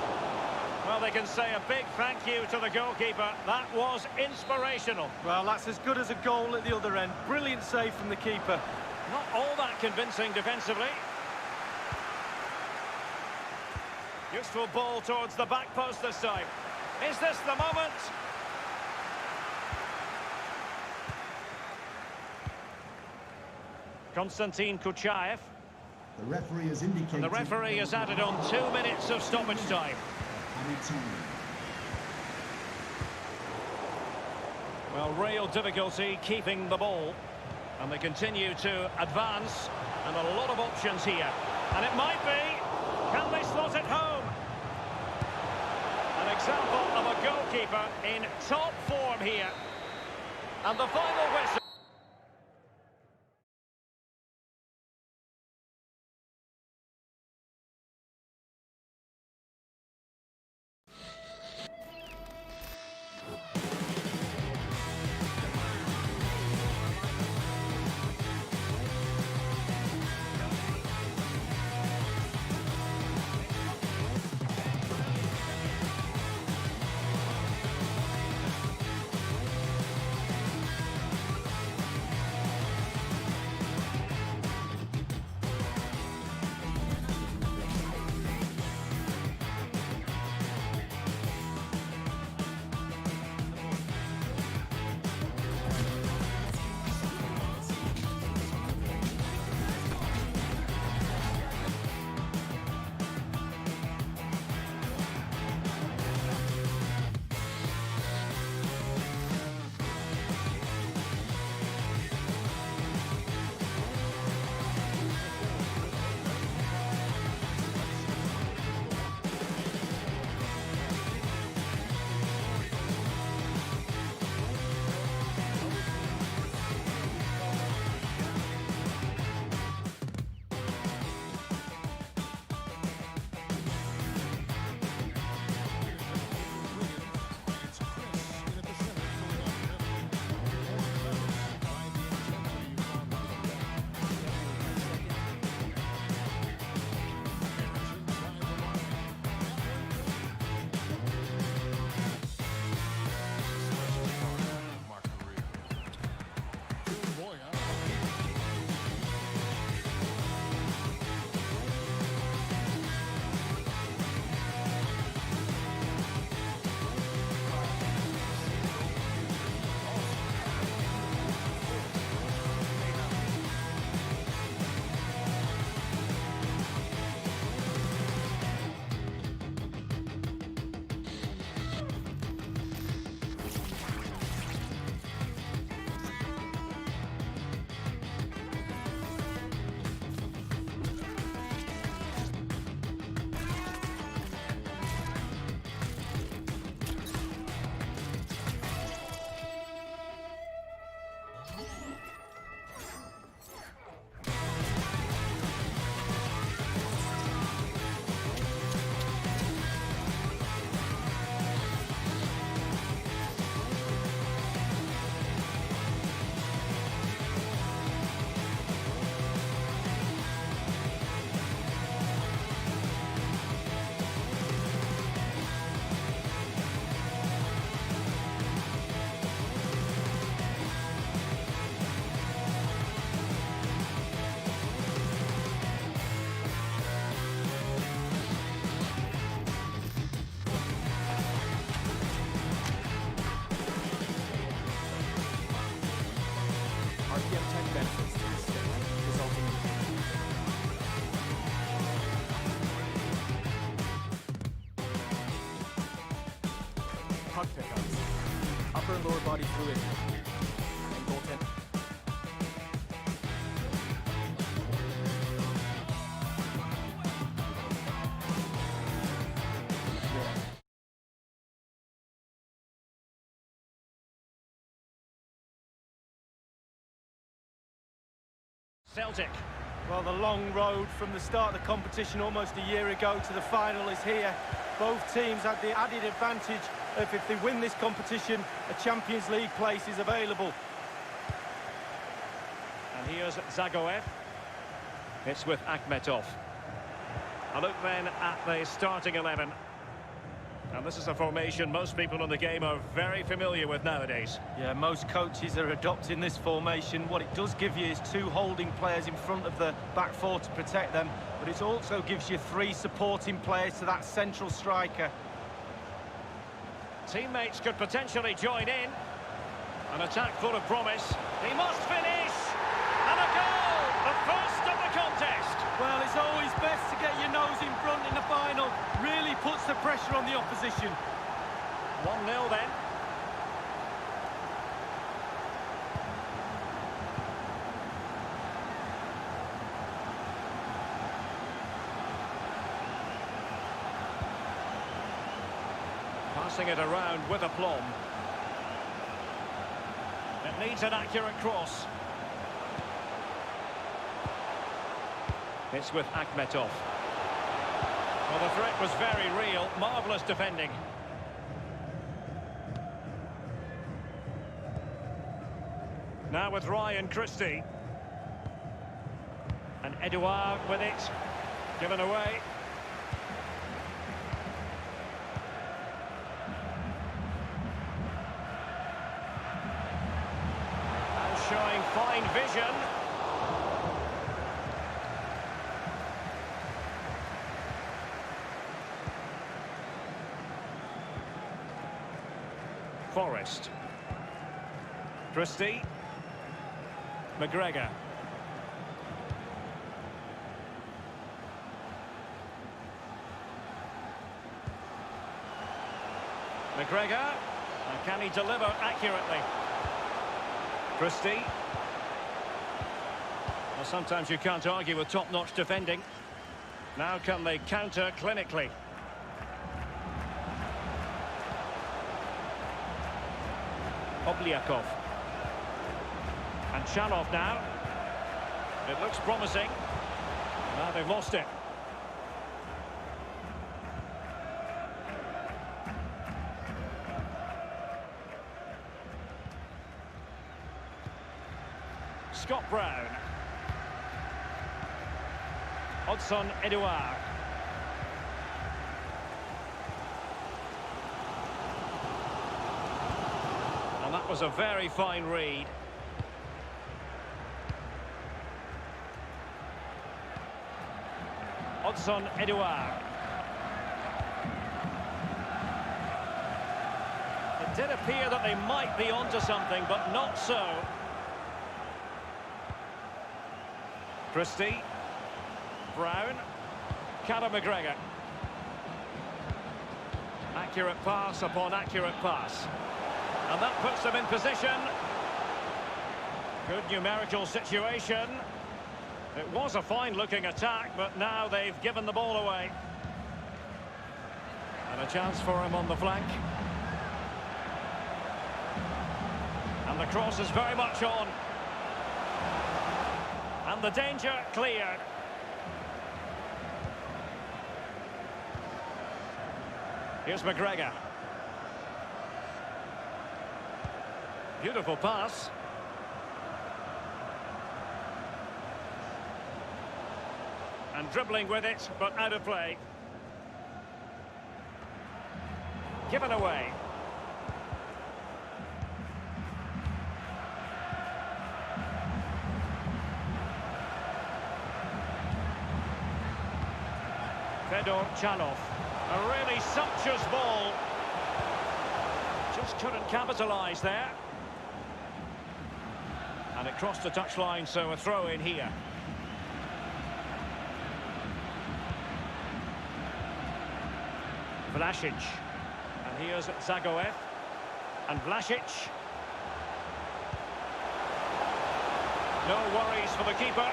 Well, they can say a big thank you to the goalkeeper. That was inspirational. Well, that's as good as a goal at the other end. Brilliant save from the keeper. Not all that convincing defensively. Useful ball towards the back post this time. Is this the moment? Konstantin Kuchaev. The referee has indicated... And the referee has added on 2 minutes of stoppage time. Well, real difficulty keeping the ball. And they continue to advance. And a lot of options here. And it might be. Can they slot it home? An example of a goalkeeper in top form here. And the final whistle. the M10 benefits to the stick, resulting in puck pickups, upper and lower body fluid, and goaltend. Celtic. Well, the long road from the start of the competition almost a year ago to the final is here. Both teams had the added advantage of if they win this competition, a Champions League place is available. And here's Zagoev. It's with Akhmetov. A look then at the starting 11. And this is a formation most people in the game are very familiar with nowadays. Yeah, most coaches are adopting this formation. What it does give you is two holding players in front of the back four to protect them, but it also gives you three supporting players to that central striker. Teammates could potentially join in. An attack full of promise. He must finish! And a goal! The first of the contest! Well, it's always best to get your nose in front in the final. Really puts the pressure on the opposition. 1-0 then. Passing it around with aplomb. It needs an accurate cross. It's with Akhmetov. Well, the threat was very real. Marvellous defending. Now with Ryan Christie. And Edouard with it. Given away. And showing fine vision. Forrest. Christie. McGregor. McGregor. And can he deliver accurately? Christie. Well, sometimes you can't argue with top-notch defending. Now can they counter clinically? Obliakov. And Chalov now. It looks promising. Now they've lost it. Scott Brown. Odson Edouard. And that was a very fine read. Odson Edouard. It did appear that they might be onto something, but not so. Christie. Brown. Callum McGregor. Accurate pass upon accurate pass. And that puts them in position. Good numerical situation. It was a fine-looking attack, but now they've given the ball away. And a chance for him on the flank. And the cross is very much on. And the danger cleared. Here's McGregor. Beautiful pass. And dribbling with it, but out of play. Given away. Fedor Chalov. A really sumptuous ball. Just couldn't capitalise there. And And it crossed the touchline, so a throw in here. Vlasic. And here's Zagoev. And Vlasic. No worries for the keeper.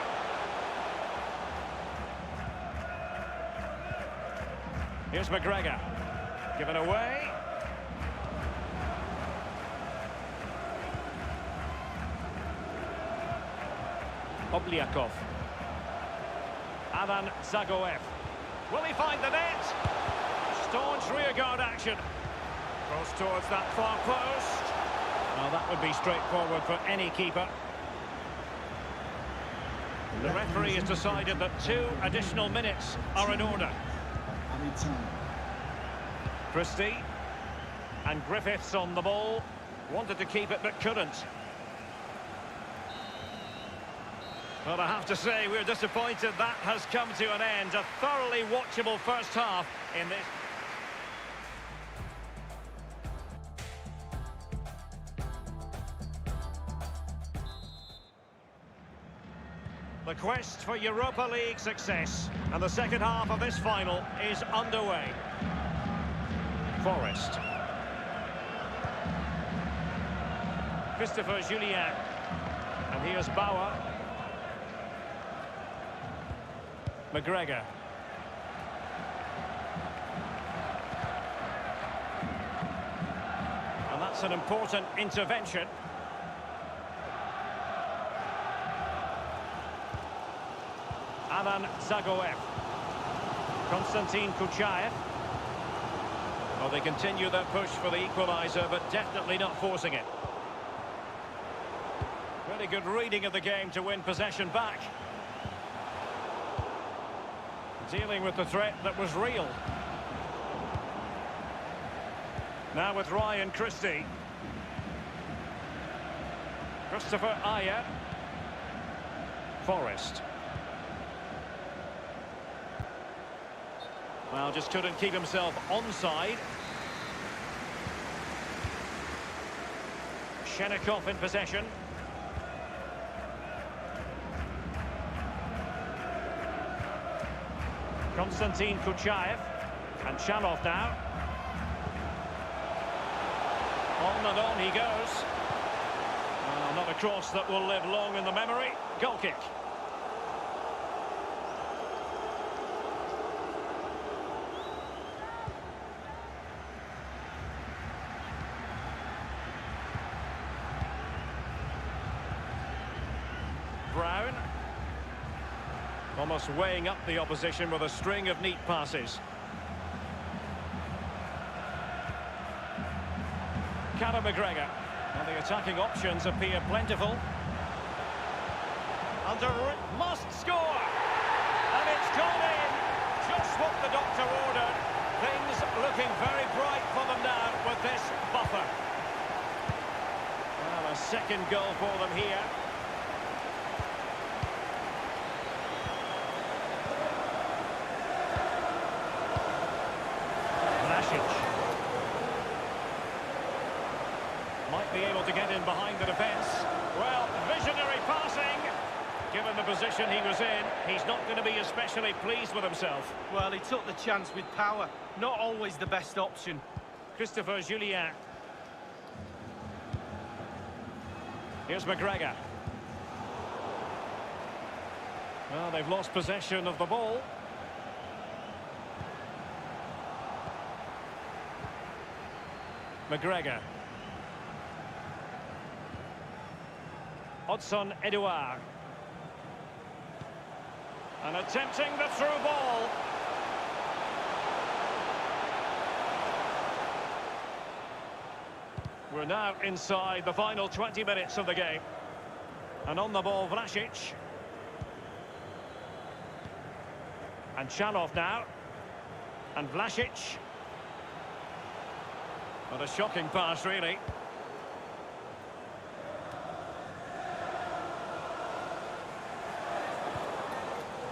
Here's McGregor. Given away. Obliakov. Adan Zagoev. Will he find the net? Staunch rearguard action. Cross towards that far post. Well, that would be straightforward for any keeper. The referee has decided that 2 additional minutes are in order. Christie. And Griffiths on the ball. Wanted to keep it but couldn't. Well, I have to say, we're disappointed that has come to an end. A thoroughly watchable first half in this. The quest for Europa League success, and the second half of this final is underway. Forrest. Christopher Julien. And here's Bauer. McGregor. And that's an important intervention. Adan Zagoev. Konstantin Kuchaev. Well, they continue their push for the equaliser, but definitely not forcing it. Really good reading of the game to win possession back. Dealing with the threat that was real. Now with Ryan Christie. Christopher Ayer. Forrest. Well, just couldn't keep himself onside. Shenikov in possession. Konstantin Kuchaev. And Chalov now. On and on he goes. Well, not a cross that will live long in the memory. Goal kick. Brown. Almost weighing up the opposition with a string of neat passes. Conor McGregor. And the attacking options appear plentiful. Must score! And it's gone in! Just what the doctor ordered. Things looking very bright for them now with this buffer. Well, a second goal for them here. Might be able to get in behind the defence. Well, visionary passing. Given the position he was in, he's not going to be especially pleased with himself. Well, he took the chance with power. Not always the best option. Christopher Julien. Here's McGregor. Well, they've lost possession of the ball. McGregor. Odson Edouard. And attempting the through ball. We're now inside the final 20 minutes of the game. And on the ball, Vlasic. And Chalov now. And Vlasic. What a shocking pass, really.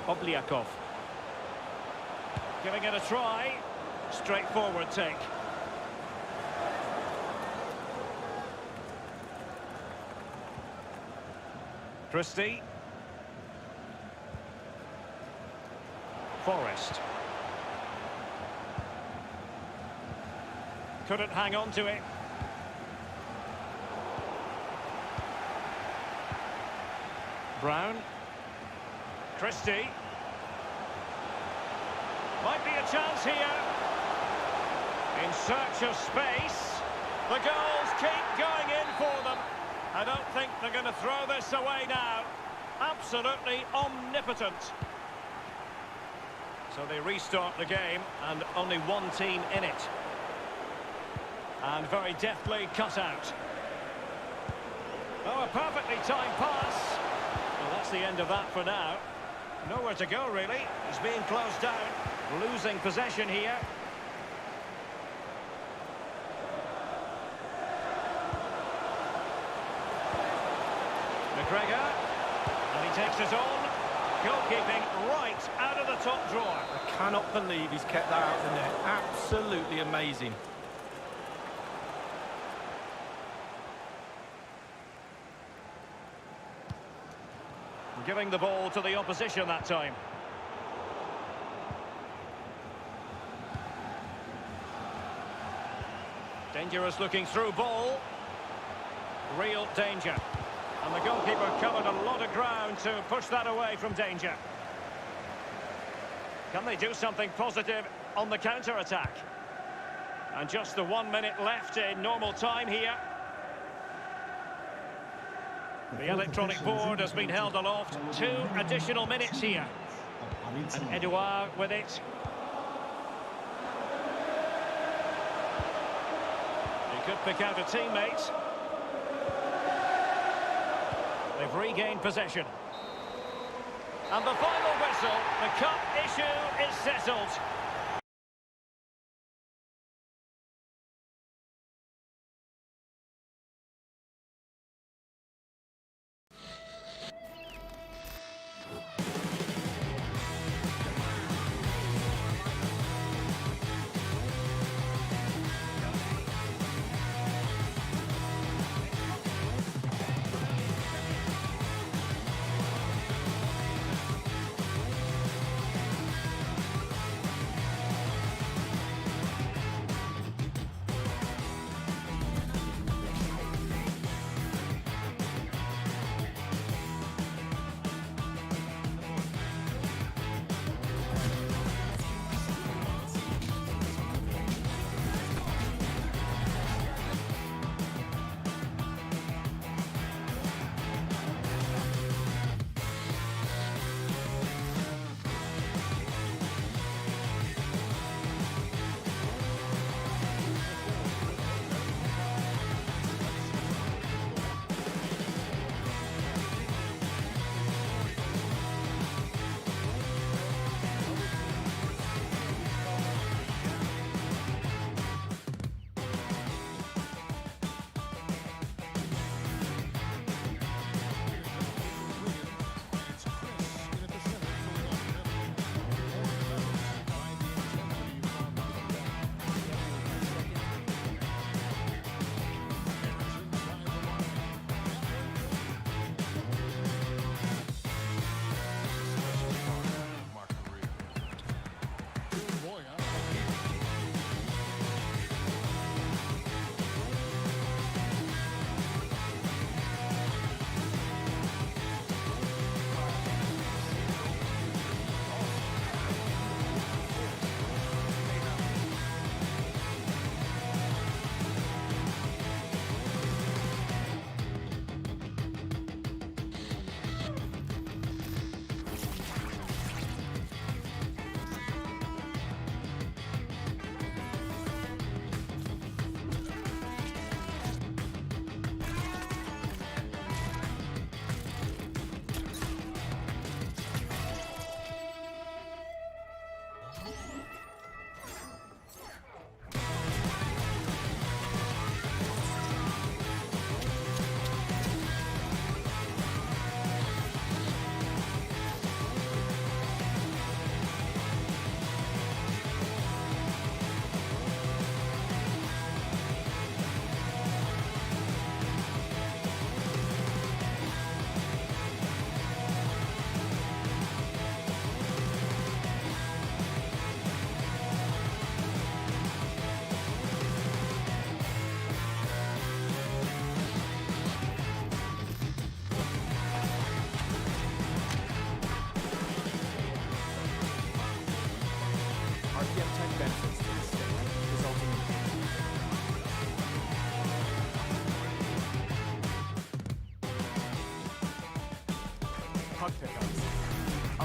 Obliakov. Giving it a try. Straightforward take. Christie. Forrest. Couldn't hang on to it. Brown. Christie. Might be a chance here. In search of space. The goals keep going in for them. I don't think they're going to throw this away now. Absolutely omnipotent. So they restart the game, and only one team in it. And very deftly cut out. Oh, a perfectly timed pass. Well, that's the end of that for now. Nowhere to go, really. He's being closed down. Losing possession here. McGregor. And he takes it on. Goalkeeping right out of the top drawer. I cannot believe he's kept that out of the net. Absolutely amazing. Giving the ball to the opposition that time. Dangerous looking through ball. Real danger. And the goalkeeper covered a lot of ground to push that away from danger. Can they do something positive on the counter-attack? And just the 1 minute left in normal time here. The electronic board has been held aloft. 2 additional minutes here. And Edouard with it. He could pick out a teammate. They've regained possession. And the final whistle, the cup issue is settled.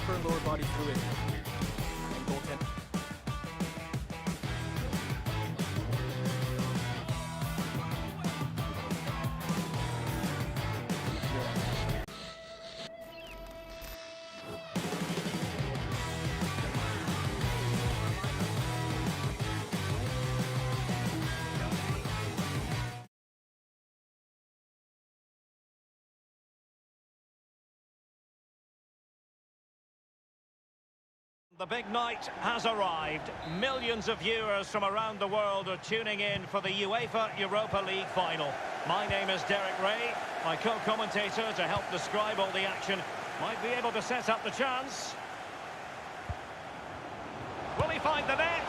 Upper and lower body fluid. And goaltender. The big night has arrived. Millions of viewers from around the world are tuning in for the UEFA Europa League final. My name is Derek Ray. My co-commentator to help describe all the action might be able to set up the chance. Will he find the net?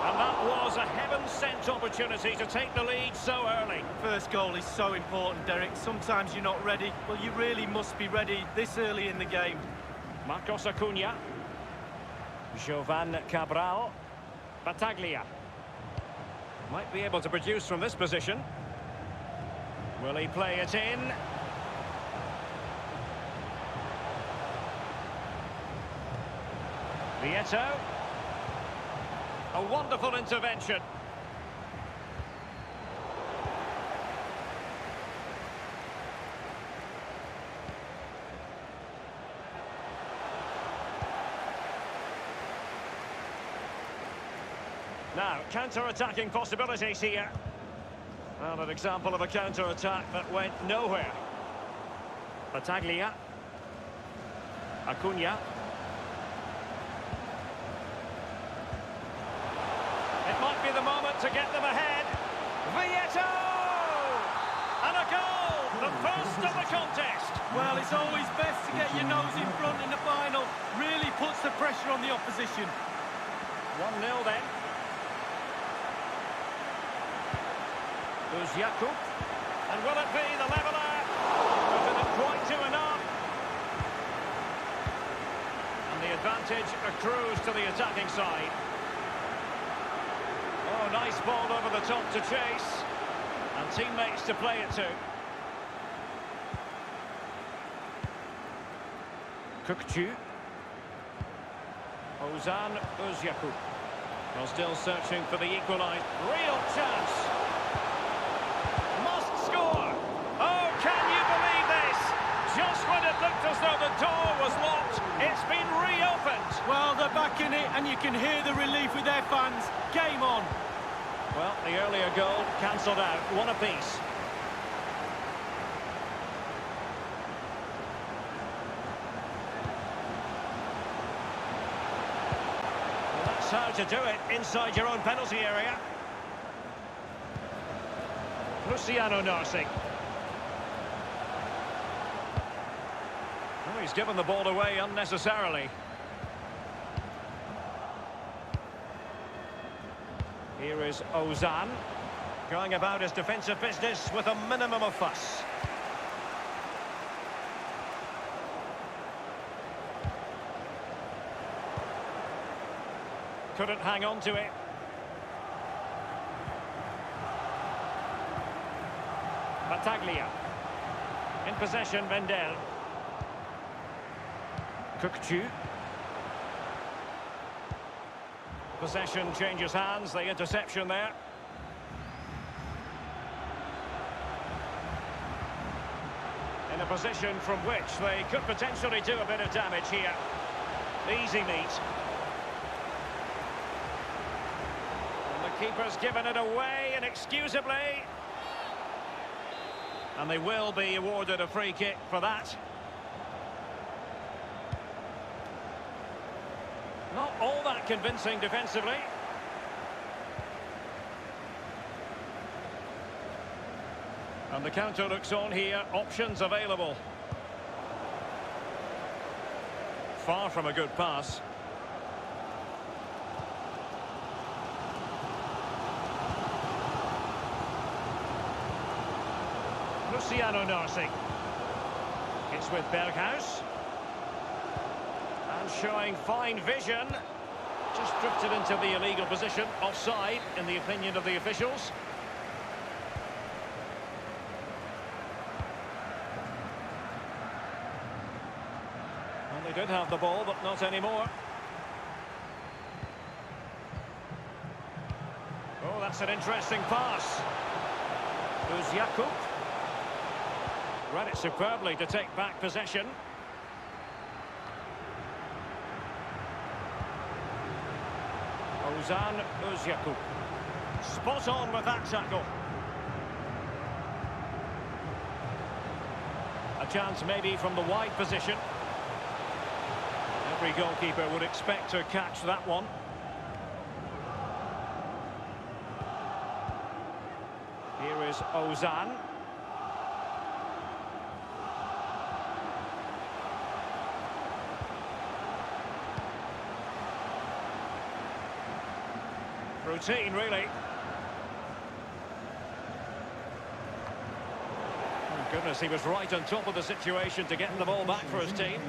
And that was a heaven-sent opportunity to take the lead so early. First goal is so important, Derek. Sometimes you're not ready. Well, you really must be ready this early in the game. Marcos Acuna. Jovan Cabral. Battaglia. Might be able to produce from this position. Will he play it in? Vieto. A wonderful intervention. Now, counter-attacking possibilities here. Well, an example of a counter-attack that went nowhere. Battaglia. Acuna. It might be the moment to get them ahead. Vieto! And a goal! The first of the contest. Well, it's always best to get your nose in front in the final. Really puts the pressure on the opposition. 1-0 then. Jakub. And will it be the leveller? Or didn't quite do enough? And the advantage accrues to the attacking side. Oh, nice ball over the top to chase. And teammates to play it to. Kukçu. Ozan Özyakup. Well, still searching for the equaliser. Real chance. Just when it looked as though the door was locked, it's been reopened. Well, they're back in it, and you can hear the relief with their fans. Game on. Well, the earlier goal cancelled out. One apiece. Well, that's how to do it inside your own penalty area. Luciano Narsi. He's given the ball away unnecessarily. Here is Ozan, going about his defensive business with a minimum of fuss. Couldn't hang on to it. Battaglia. In possession, Mendel. Kukçu. Possession changes hands, the interception there. In a position from which they could potentially do a bit of damage here. Easy meet. And the keeper's given it away inexcusably. And they will be awarded a free kick for that. Not all that convincing defensively. And the counter looks on here, options available. Far from a good pass. Luciano Narsi. It's with Berghuis. And showing fine vision. Just drifted into the illegal position. Offside, in the opinion of the officials. And They did have the ball, but not anymore. Oh, that's an interesting pass. Jakub. Read it superbly to take back possession. Ozan Jakub. Spot on with that tackle. A chance maybe from the wide position. Every goalkeeper would expect to catch that one. Here is Ozan. Routine, really. Oh, goodness, he was right on top of the situation to get the ball back for his team.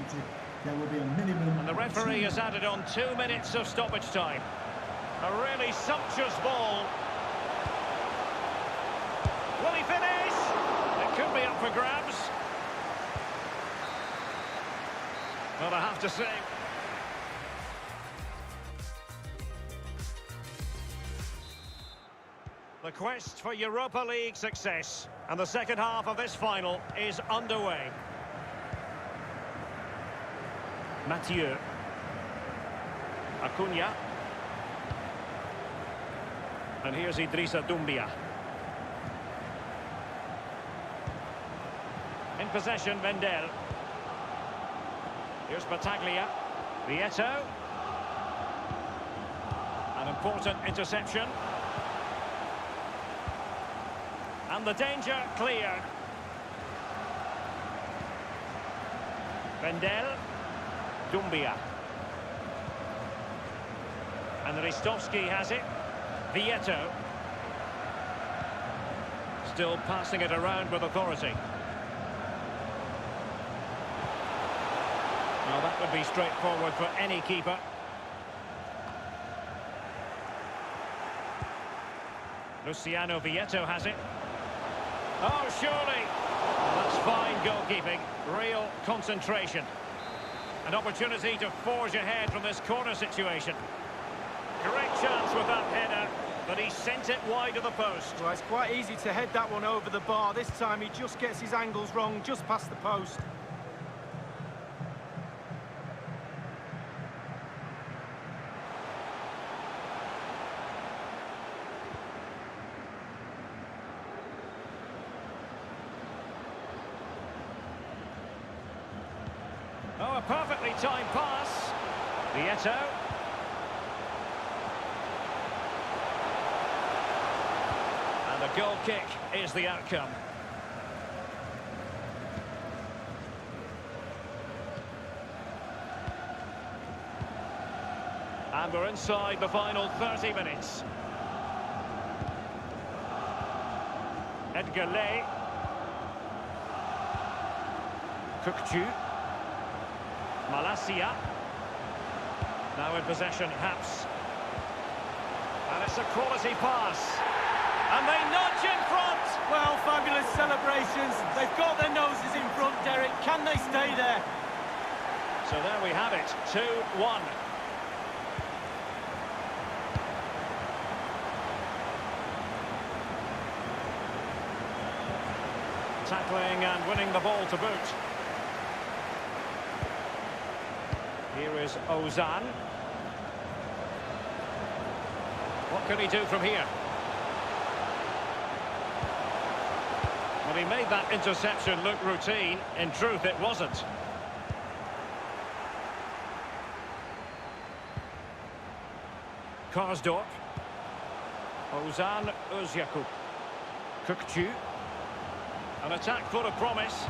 There will be a minimum. And the referee has added on 2 minutes of stoppage time. A really sumptuous ball. Will he finish? It could be up for grabs. Well, I have to say... The quest for Europa League success. And the second half of this final is underway. Mathieu. Acuna. And here's Dimqaa. In possession, Vendel. Here's Battaglia. Vieto. An important interception. And the danger cleared. Vendel. Dimqaa. And Ristovski has it. Vieto. Still passing it around with authority. Well, that would be straightforward for any keeper. Luciano Vieto has it. Oh, surely. That's fine goalkeeping. Real concentration. An opportunity to forge ahead from this corner situation. Great chance with that header, but he sent it wide of the post. Well, it's quite easy to head that one over the bar. This time he just gets his angles wrong, just past the post. Oh, a perfectly timed pass. Vieto. And the goal kick is the outcome. And we're inside the final 30 minutes. Edgar Ley. Kukcu. Malacia. Now in possession, Haps. And it's a quality pass. And they nudge in front. Well, fabulous celebrations. They've got their noses in front, Derek. Can they stay there? So there we have it, 2-1. Tackling and winning the ball to boot. Here is Ozan. What can he do from here? Well, he made that interception look routine. In truth, it wasn't. Karsdorp. Ozan Jakub. Kukcu. An attack full of promise.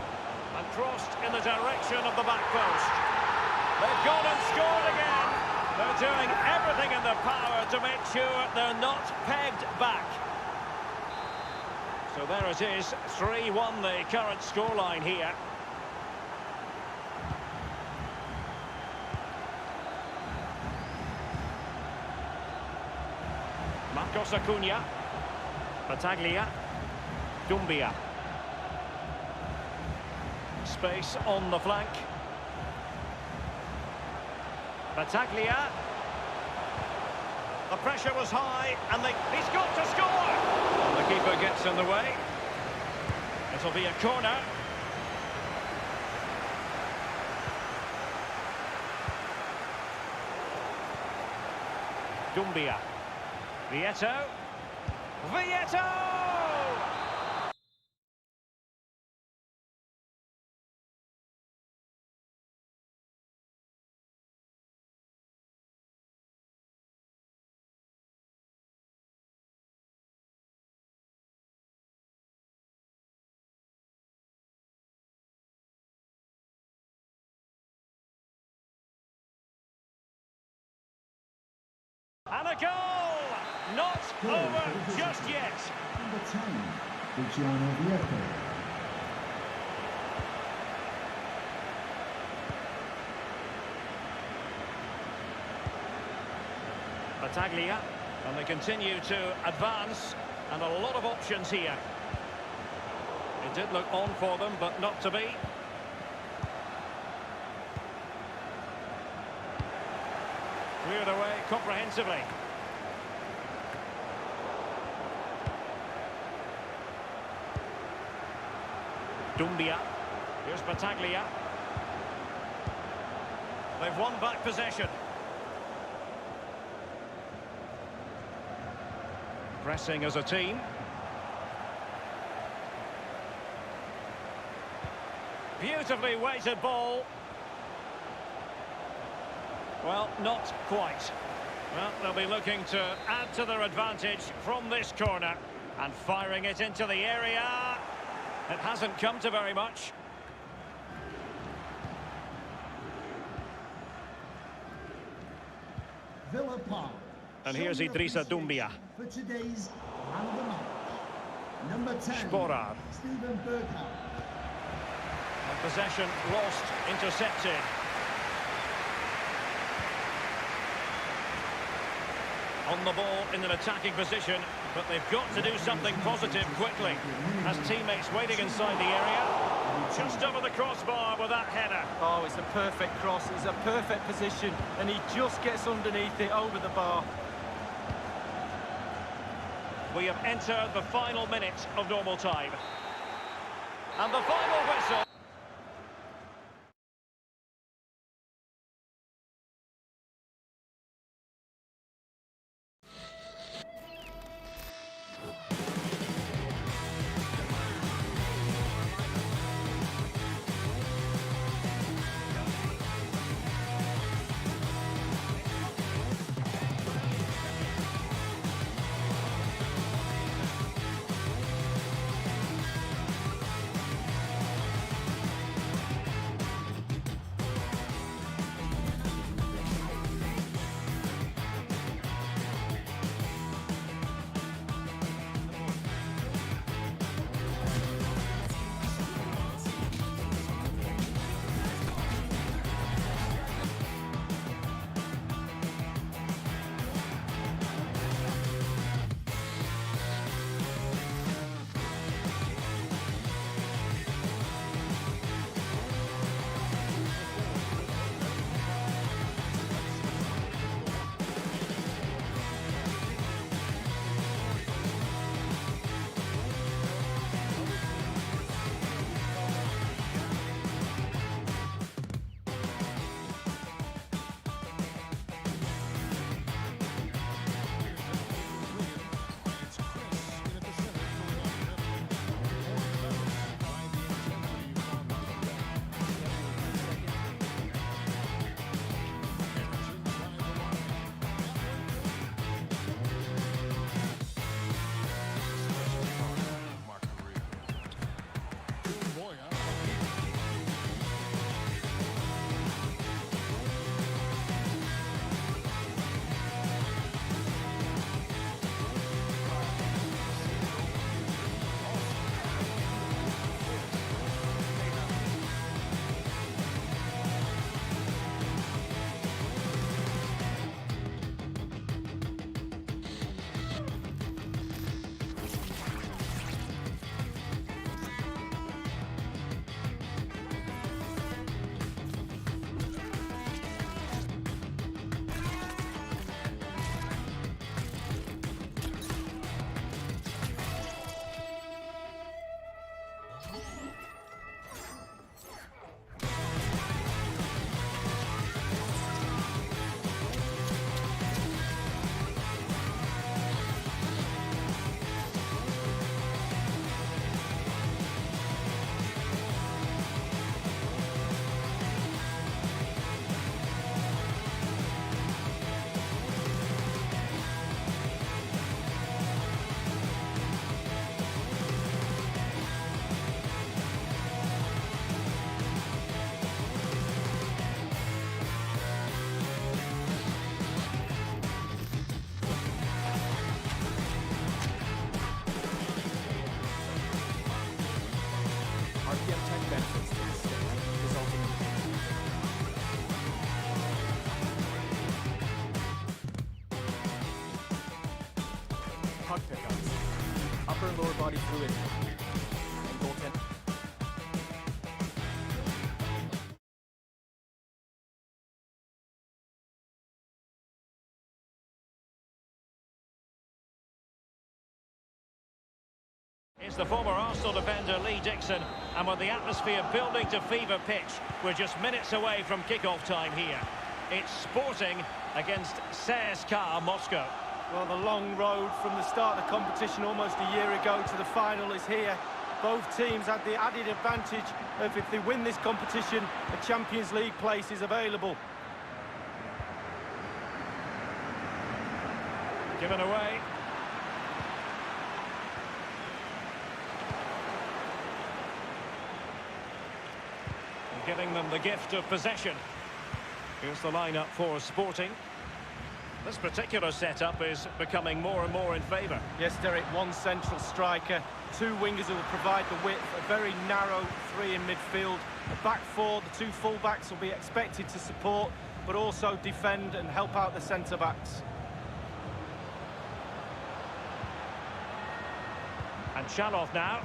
And crossed in the direction of the back post. They've gone and scored again. They're doing everything in their power to make sure they're not pegged back. So there it is, 3-1 the current scoreline here. Marcos Acuna. Battaglia. Dimqaa. Space on the flank. Battaglia. The pressure was high, and he's got to score! The keeper gets in the way. It'll be a corner. Dimqaa. Vieto! And a goal! Not over just yet. Number 10, Vieto. Battaglia, and they continue to advance, and a lot of options here. It did look on for them, but not to be. Cleared away comprehensively. Dimqaa. Here's Battaglia. They've won back possession. Pressing as a team. Beautifully weighted ball. Well, not quite. Well, they'll be looking to add to their advantage from this corner. And firing it into the area. It hasn't come to very much. Villa Park. And here's Idrissa Dimqaa. For today's man of the match. Number 10, Sporar. Steven Bergkamp. And possession lost, intercepted. On the ball in an attacking position, but they've got to do something positive quickly. Has teammates waiting inside the area. Just over the crossbar with that header. Oh, it's a perfect cross. It's a perfect position, and he just gets underneath it over the bar. We have entered the final minute of normal time. And the final whistle. body fluid. And goaltender. Is the former Arsenal defender Lee Dixon, and with the atmosphere building to fever pitch, we're just minutes away from kick-off time here. It's Sporting against CSKA Moscow. Well, the long road from the start of the competition almost a year ago to the final is here. Both teams had the added advantage of, if they win this competition, a Champions League place is available. Given away. Giving them the gift of possession. Here's the lineup for Sporting. This particular setup is becoming more and more in favour. Yes, Derek, one central striker, two wingers who will provide the width, a very narrow three in midfield. A back four, the two full-backs will be expected to support, but also defend and help out the centre-backs. And Shalov now,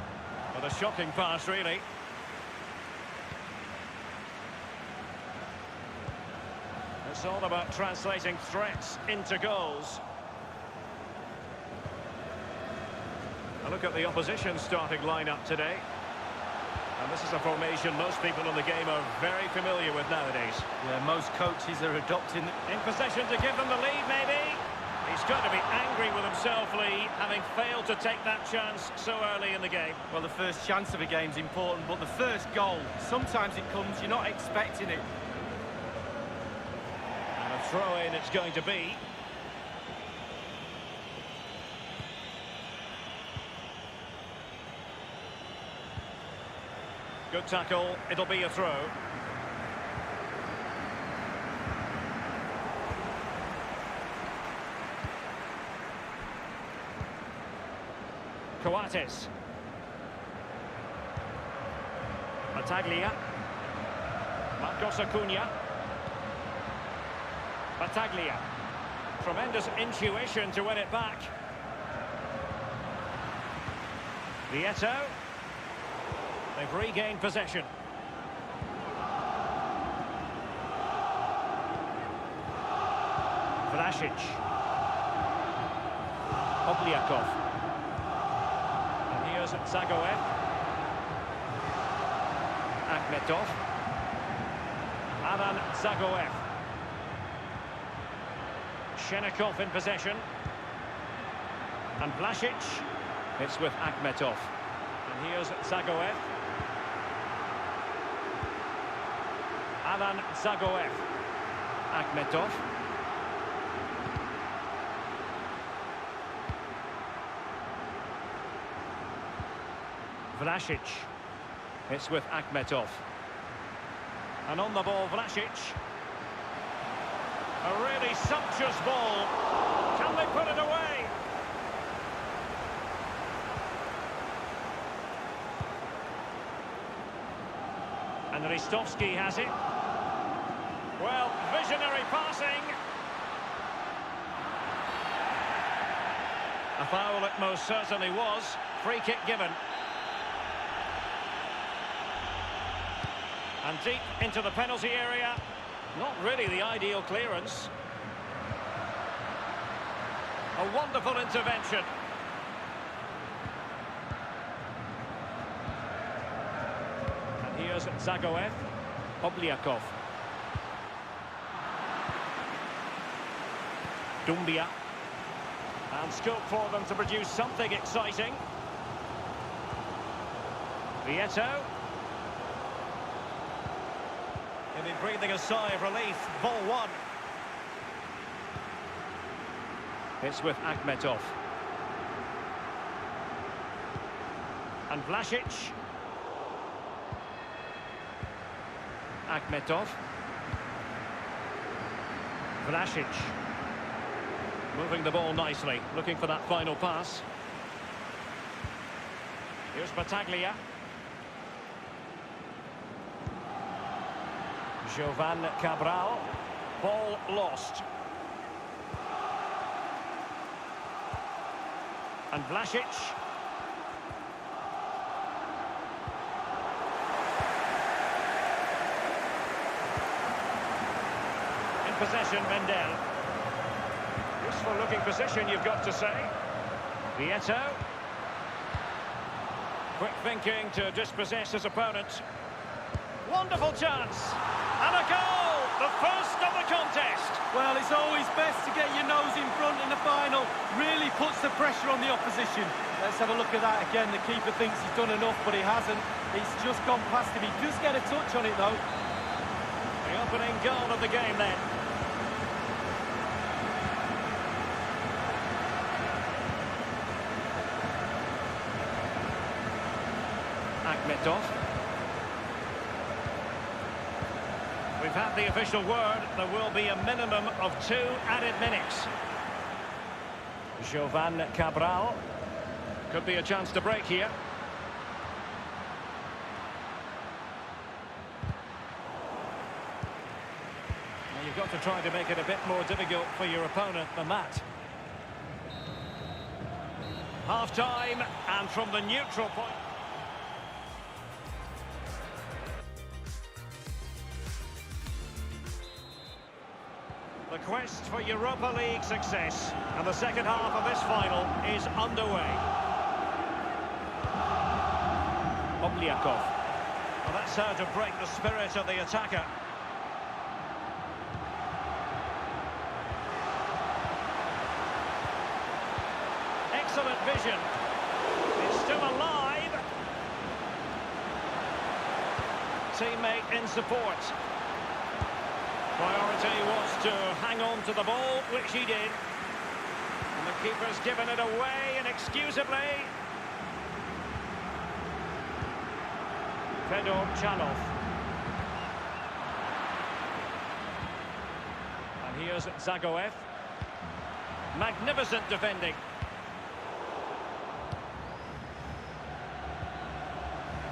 with a shocking pass, really. It's all about translating threats into goals. A look at the opposition starting lineup today. And this is a formation most people in the game are very familiar with nowadays. Yeah, most coaches are adopting... In possession to give them the lead, maybe. He's got to be angry with himself, Lee, having failed to take that chance so early in the game. Well, the first chance of a game's important, but the first goal, sometimes it comes, you're not expecting it. Throw-in it's going to be. Good tackle, it'll be a throw. Coates. Battaglia. Marcos Acuna. Battaglia. Tremendous intuition to win it back. Vieto. They've regained possession. Vlasic. Obliakov. And here's Zagoev. Akhmetov. Alan Zagoev. Shenikov in possession. And Vlasic. It's with Akhmetov. And here's Zagoev. Alan Zagoev. Akhmetov. Vlasic. It's with Akhmetov. And on the ball, Vlasic. A really sumptuous ball. Can they put it away? And Ristovski has it. Well, visionary passing. A foul it most certainly was. Free kick given. And deep into the penalty area. Not really the ideal clearance. A wonderful intervention. And here's Zagoev. Obliakov. Dimqaa. And scope for them to produce something exciting. Vieto. He'll be breathing a sigh of relief. Ball one. It's with Akhmetov. And Vlasic. Akhmetov. Vlasic. Moving the ball nicely, looking for that final pass. Here's Battaglia. Jovan Cabral. Ball lost. And Vlasic. possession, Mendel. Useful looking position, you've got to say. Vieto. Quick thinking to dispossess his opponent. Wonderful chance. And a goal! The first of the contest. Well, it's always best to get your nose in front in the final. Really puts the pressure on the opposition. Let's have a look at that again. The keeper thinks he's done enough, but he hasn't. It's just gone past him. He does get a touch on it, though. The opening goal of the game, then. Akhmetov. We've had the official word. There will be a minimum of 2 added minutes. Jovan Cabral. Could be a chance to break here. Well, you've got to try to make it a bit more difficult for your opponent than that. Half-time, and from the neutral point. The quest for Europa League success, and the second half of this final is underway. Obliakov. Well, that's how to break the spirit of the attacker. Excellent vision. It's still alive. Teammate in support. Priority was to hang on to the ball, which he did. And the keeper's given it away inexcusably. Fedor Chanov. And here's Zagoev. Magnificent defending.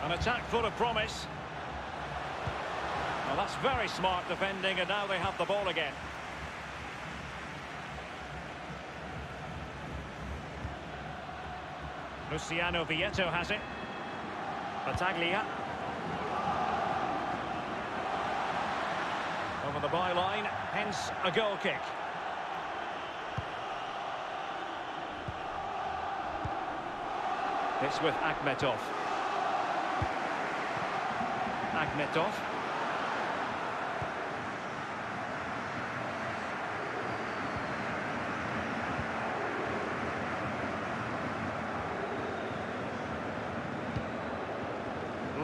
An attack full of promise. Well, that's very smart defending, and now they have the ball again. Luciano Vieto has it. Battaglia. Over the byline, hence a goal kick. It's with Akhmetov. Akhmetov.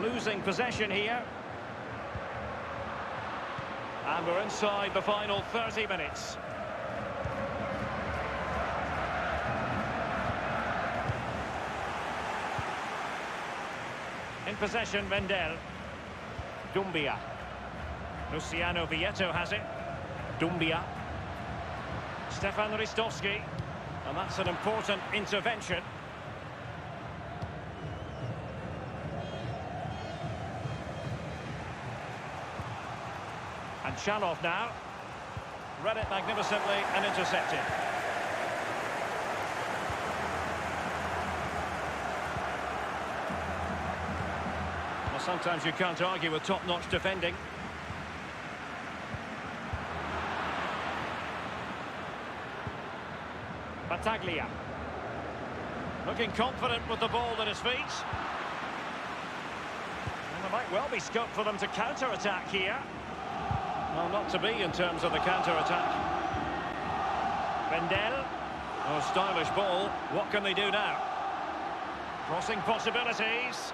Losing possession here. And we're inside the final 30 minutes. In possession, Mendel. Dimqaa. Luciano Vieto has it. Dimqaa. Stefan Ristovski. And that's an important intervention. And Chanov now. Read it magnificently and intercepted. Well, sometimes you can't argue with top-notch defending. Battaglia. Looking confident with the ball at his feet. And there might well be scope for them to counter-attack here. Well, not to be in terms of the counter-attack. Mendel. Oh, stylish ball. What can they do now? Crossing possibilities.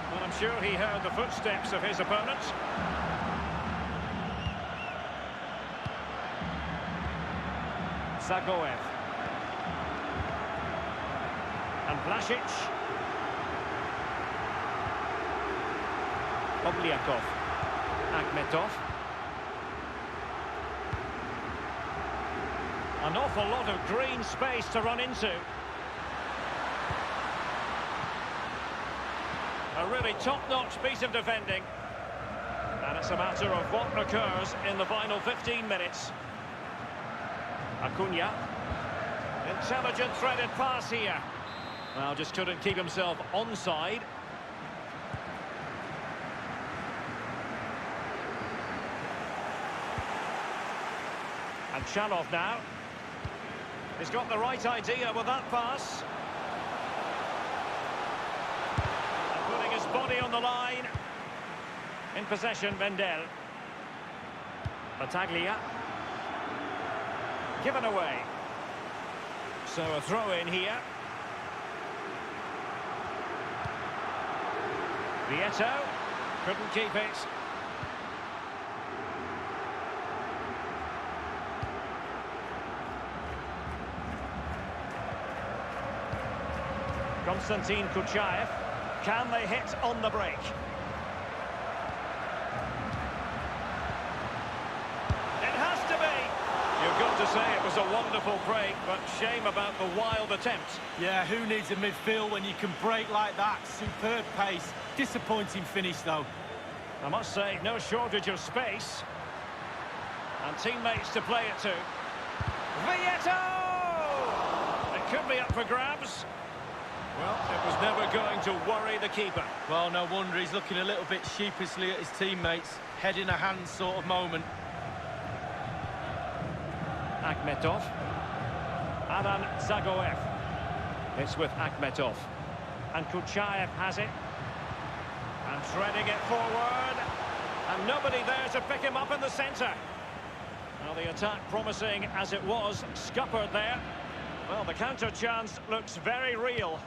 Well, I'm sure he heard the footsteps of his opponent. Zagoev. And Vlasic. Obliakov. Akhmetov. An awful lot of green space to run into. A really top-notch piece of defending. And it's a matter of what occurs in the final 15 minutes. Acuna. Intelligent threaded pass here. Well, just couldn't keep himself onside. And Shalov now. He's got the right idea with that pass. And putting his body on the line. In possession, Vendel. Battaglia. Given away. So a throw in here. Vieto. Couldn't keep it. Konstantin Kuchaev. Can they hit on the break? It has to be. You've got to say it was a wonderful break, but shame about the wild attempt. Yeah, who needs a midfield when you can break like that? Superb pace. Disappointing finish, though. I must say, no shortage of space. And teammates to play it to. Vieto! It could be up for grabs. Well, it was never going to worry the keeper. Well, no wonder he's looking a little bit sheepishly at his teammates. Head in a hand sort of moment. Akhmetov. Adan Zagoev. It's with Akhmetov. And Kuchaev has it. And threading it forward. And nobody there to pick him up in the centre. Now the attack promising as it was, scuppered there. Well, the counter chance looks very real.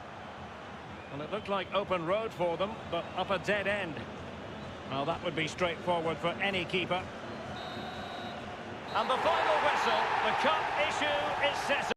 Well, it looked like open road for them, but up a dead end. Well, that would be straightforward for any keeper. And the final whistle, the cup issue is settled.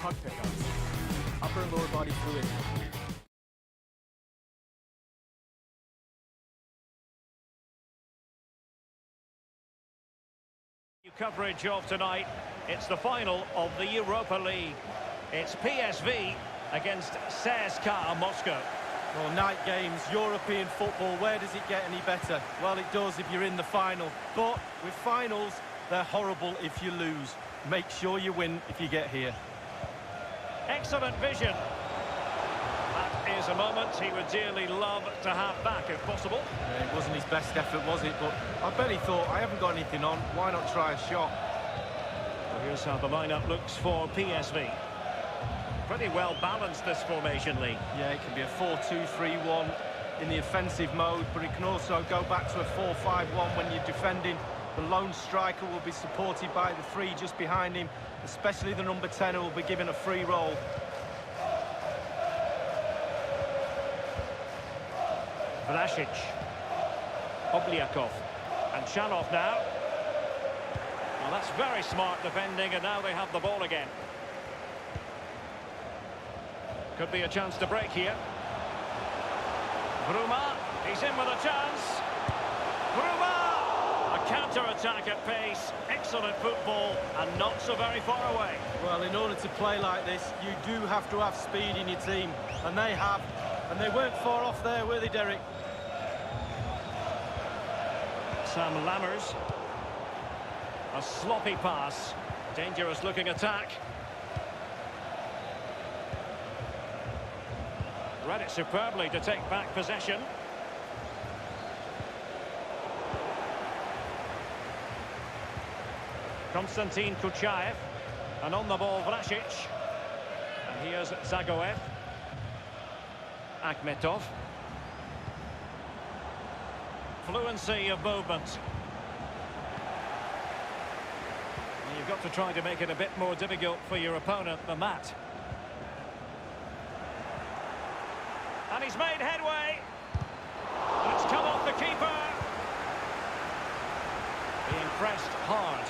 puck pickups, upper and lower body fluid. Coverage of tonight. It's the final of the Europa League. It's PSV against CSKA Moscow. Well, night games, European football, where does it get any better? Well, it does if you're in the final. But with finals, they're horrible if you lose. Make sure you win if you get here. Excellent vision. That is a moment he would dearly love to have back if possible. Yeah, it wasn't his best effort, was it? But I bet he thought, I haven't got anything on, why not try a shot? Well, here's how the lineup looks for PSV. Pretty well balanced, this formation, Lee. Yeah, it can be a 4-2-3-1 in the offensive mode, but it can also go back to a 4-5-1 when you're defending. The lone striker will be supported by the three just behind him, especially the number 10 who will be given a free roll. Vlasic, Obliakov, and Chanov now. Well, that's very smart defending, and now they have the ball again. Could be a chance to break here. Bruma, he's in with a chance. Bruma! A counter-attack at pace. Excellent football, and not so very far away. Well, in order to play like this, you do have to have speed in your team, and they have. And they weren't far off there, were they, Derek? Sam Lammers. A sloppy pass. Dangerous-looking attack. Read it superbly to take back possession. Konstantin Kuchaev. And on the ball, Vlasic. And here's Zagoev. Akhmetov. Fluency of movement. And you've got to try to make it a bit more difficult for your opponent than that. And he's made headway. It's come off the keeper. Being pressed hard.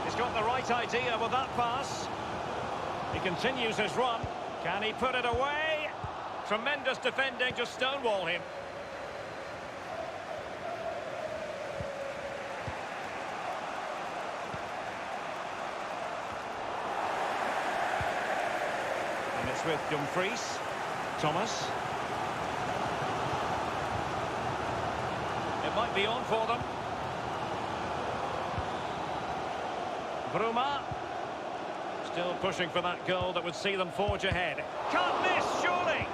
He's got the right idea with that pass. He continues his run. Can he put it away? Tremendous defending to stonewall him. And it's with Dumfries. Thomas. It might be on for them. Bruma. Still pushing for that goal that would see them forge ahead. Can't miss, surely!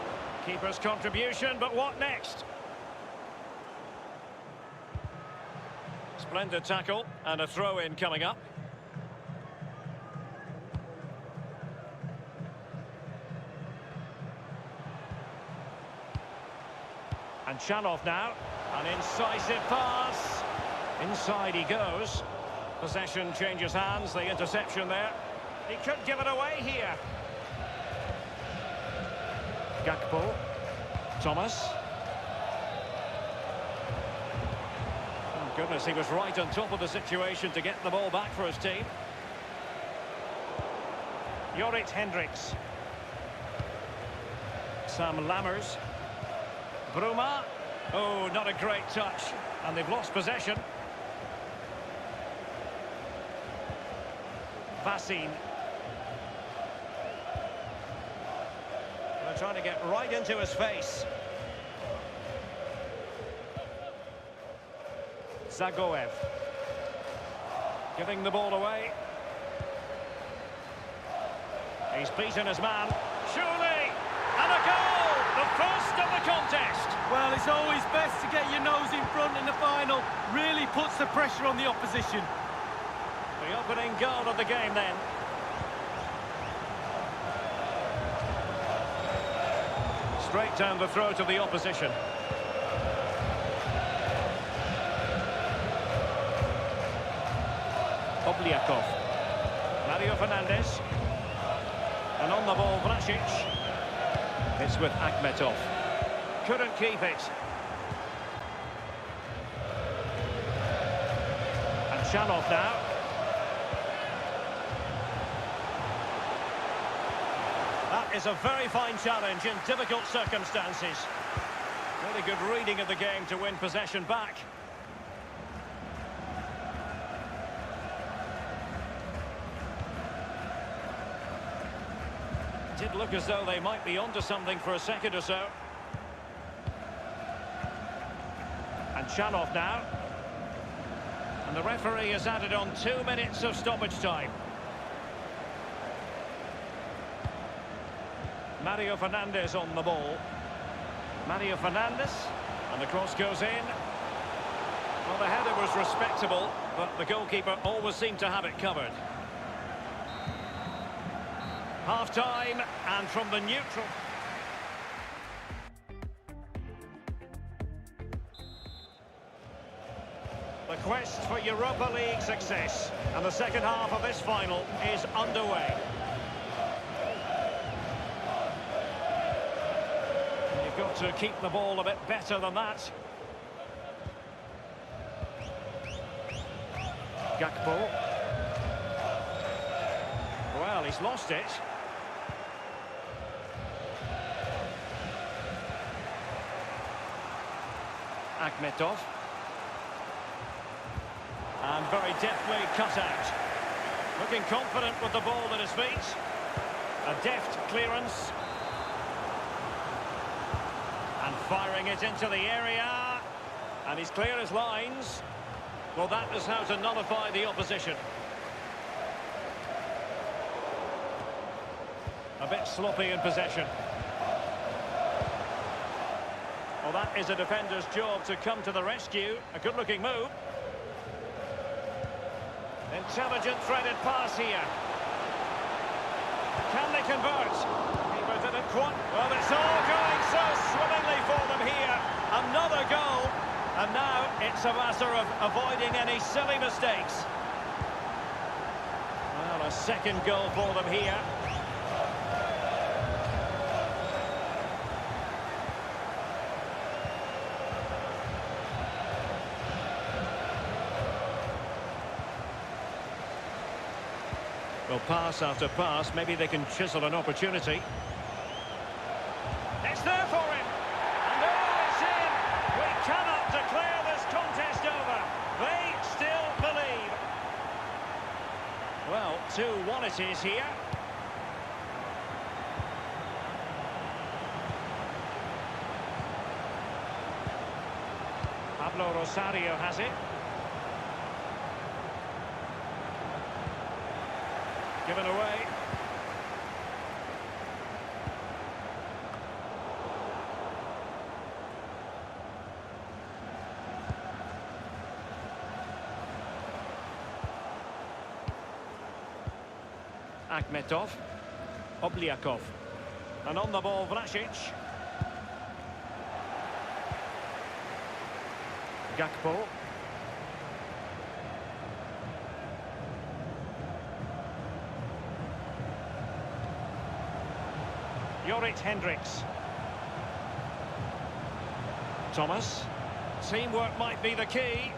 Keeper's contribution, but what next? Splendid tackle, and a throw-in coming up. And Chanov now. An incisive pass. Inside he goes. Possession changes hands, the interception there. He could give it away here. Gakpo. Thomas. Oh, goodness, he was right on top of the situation to get the ball back for his team. Jorrit Hendricks. Sam Lammers. Bruma. Oh, not a great touch. And they've lost possession. Vassin. They're trying to get right into his face. Zagoev. Giving the ball away. He's beaten his man. Surely! And a goal! The first of the contest! Well, it's always best to get your nose in front in the final. Really puts the pressure on the opposition. The opening goal of the game then. Straight down the throat of the opposition. Obliakov. Mario Fernandes. And on the ball, Vlasic. It's with Akhmetov. Couldn't keep it. And Chanov now. That is a very fine challenge in difficult circumstances. Really good reading of the game to win possession back. Did look as though they might be onto something for a second or so. And Chanov now. And the referee has added on 2 minutes of stoppage time. Mario Fernandes on the ball. Mario Fernandes. And the cross goes in. Well, the header was respectable, but the goalkeeper always seemed to have it covered. Half-time, and from the neutral. The quest for Europa League success, and the second half of this final is underway. You've got to keep the ball a bit better than that. Gakpo. Well, he's lost it. Akhmetov. And very deftly cut out. Looking confident with the ball at his feet. A deft clearance. And firing it into the area. And he's clear as lines. Well, that is how to nullify the opposition. A bit sloppy in possession. Well, that is a defender's job to come to the rescue. A good-looking move. Intelligent threaded pass here. Can they convert? Keeper didn't quite. Well, it's all going so swimmingly for them here. Another goal. And now it's a matter of avoiding any silly mistakes. Well, a second goal for them here. Well, pass after pass, maybe they can chisel an opportunity. It's there for him! And oh, it's in! We cannot declare this contest over. They still believe. Well, 2-1 it is here. Pablo Rosario has it. Given away. Akhmetov. Obliakov. And on the ball, Vlasic. Gakpo. Jorrit Hendricks. Thomas. Teamwork might be the key.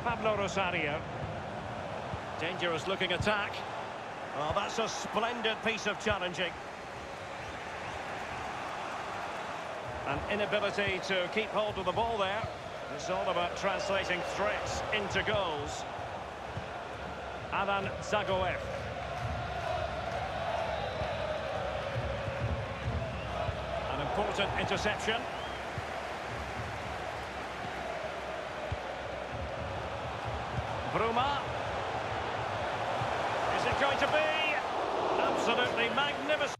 Pablo Rosario. Dangerous looking attack. Oh, that's a splendid piece of challenging. An inability to keep hold of the ball there. It's all about translating threats into goals. Alan Zagoev. Important interception. Bruma. Is it going to be? Absolutely magnificent.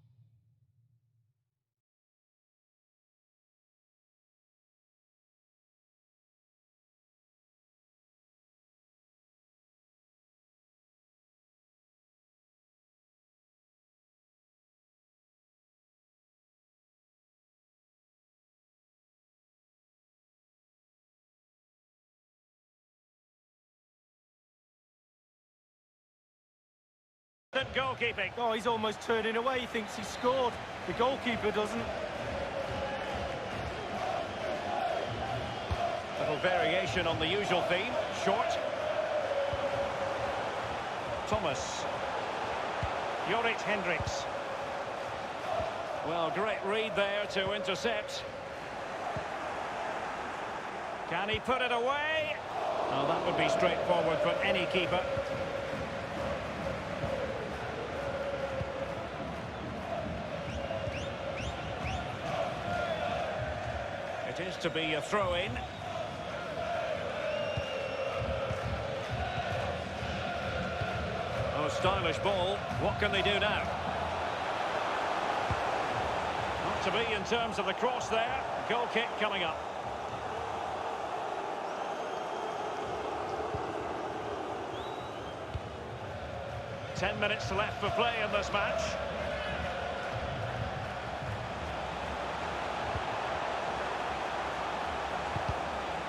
Goalkeeping. Oh, he's almost turning away. He thinks he scored. The goalkeeper doesn't. Little variation on the usual theme. Short. Thomas. Jorrit Hendricks. Well, great read there to intercept. Can he put it away? Oh, that would be straightforward for any keeper. It is to be a throw-in. Oh, stylish ball. What can they do now? Not to be in terms of the cross there. Goal kick coming up. Ten minutes left for play in this match.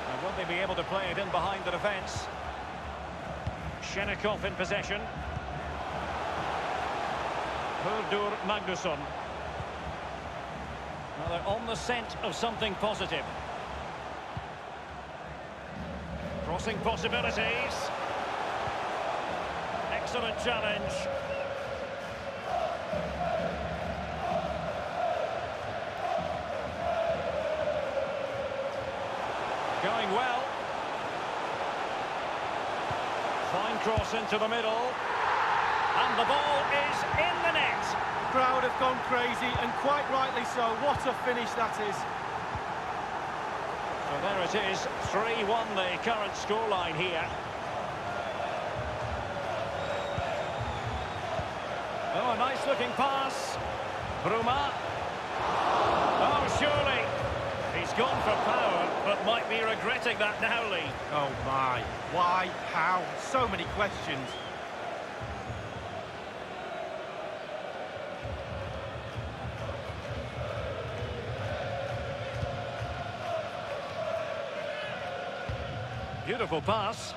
And will they be able to play it in behind the defence? Shenikov in possession. Hurdur Magnusson. Well, they're on the scent of something positive. Crossing possibilities. Excellent challenge. Going well. Fine cross into the middle. And the ball is in the net. The crowd have gone crazy, and quite rightly so. What a finish that is. So there it is, 3-1 the current scoreline here. Oh, a nice looking pass. Bruma. Oh, surely. He's gone for power, but might be regretting that now, Lee. Oh my. Why? How? So many questions. Beautiful pass.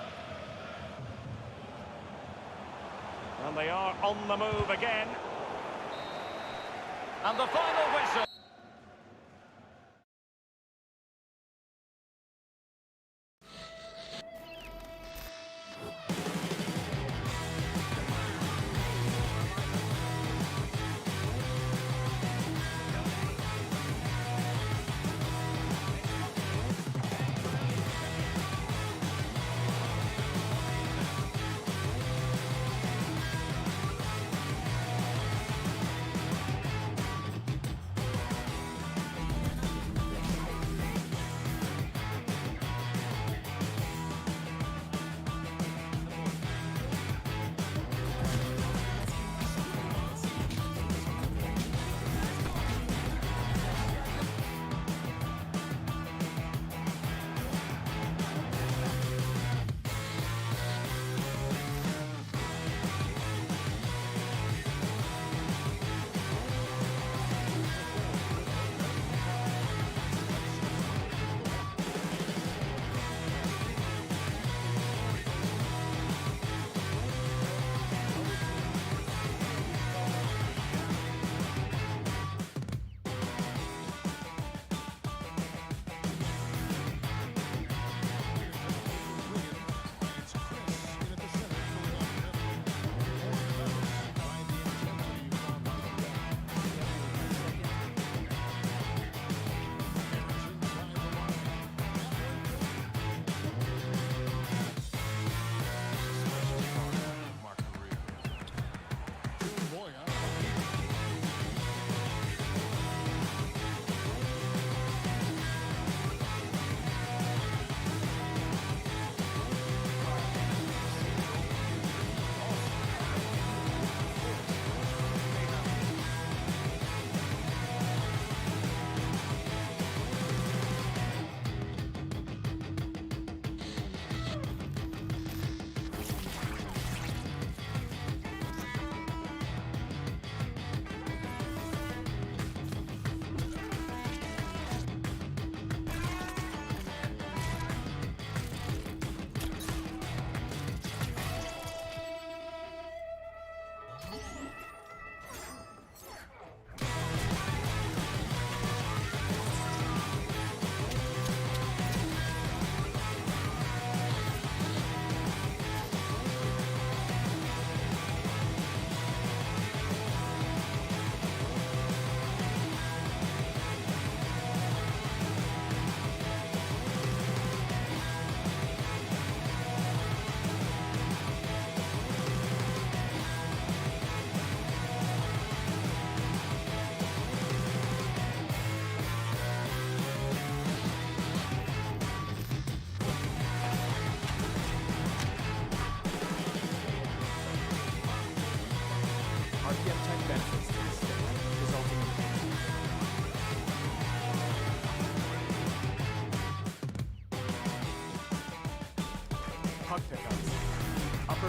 And they are on the move again. And the final whistle.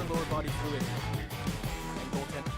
and lower body fluid, and goaltend.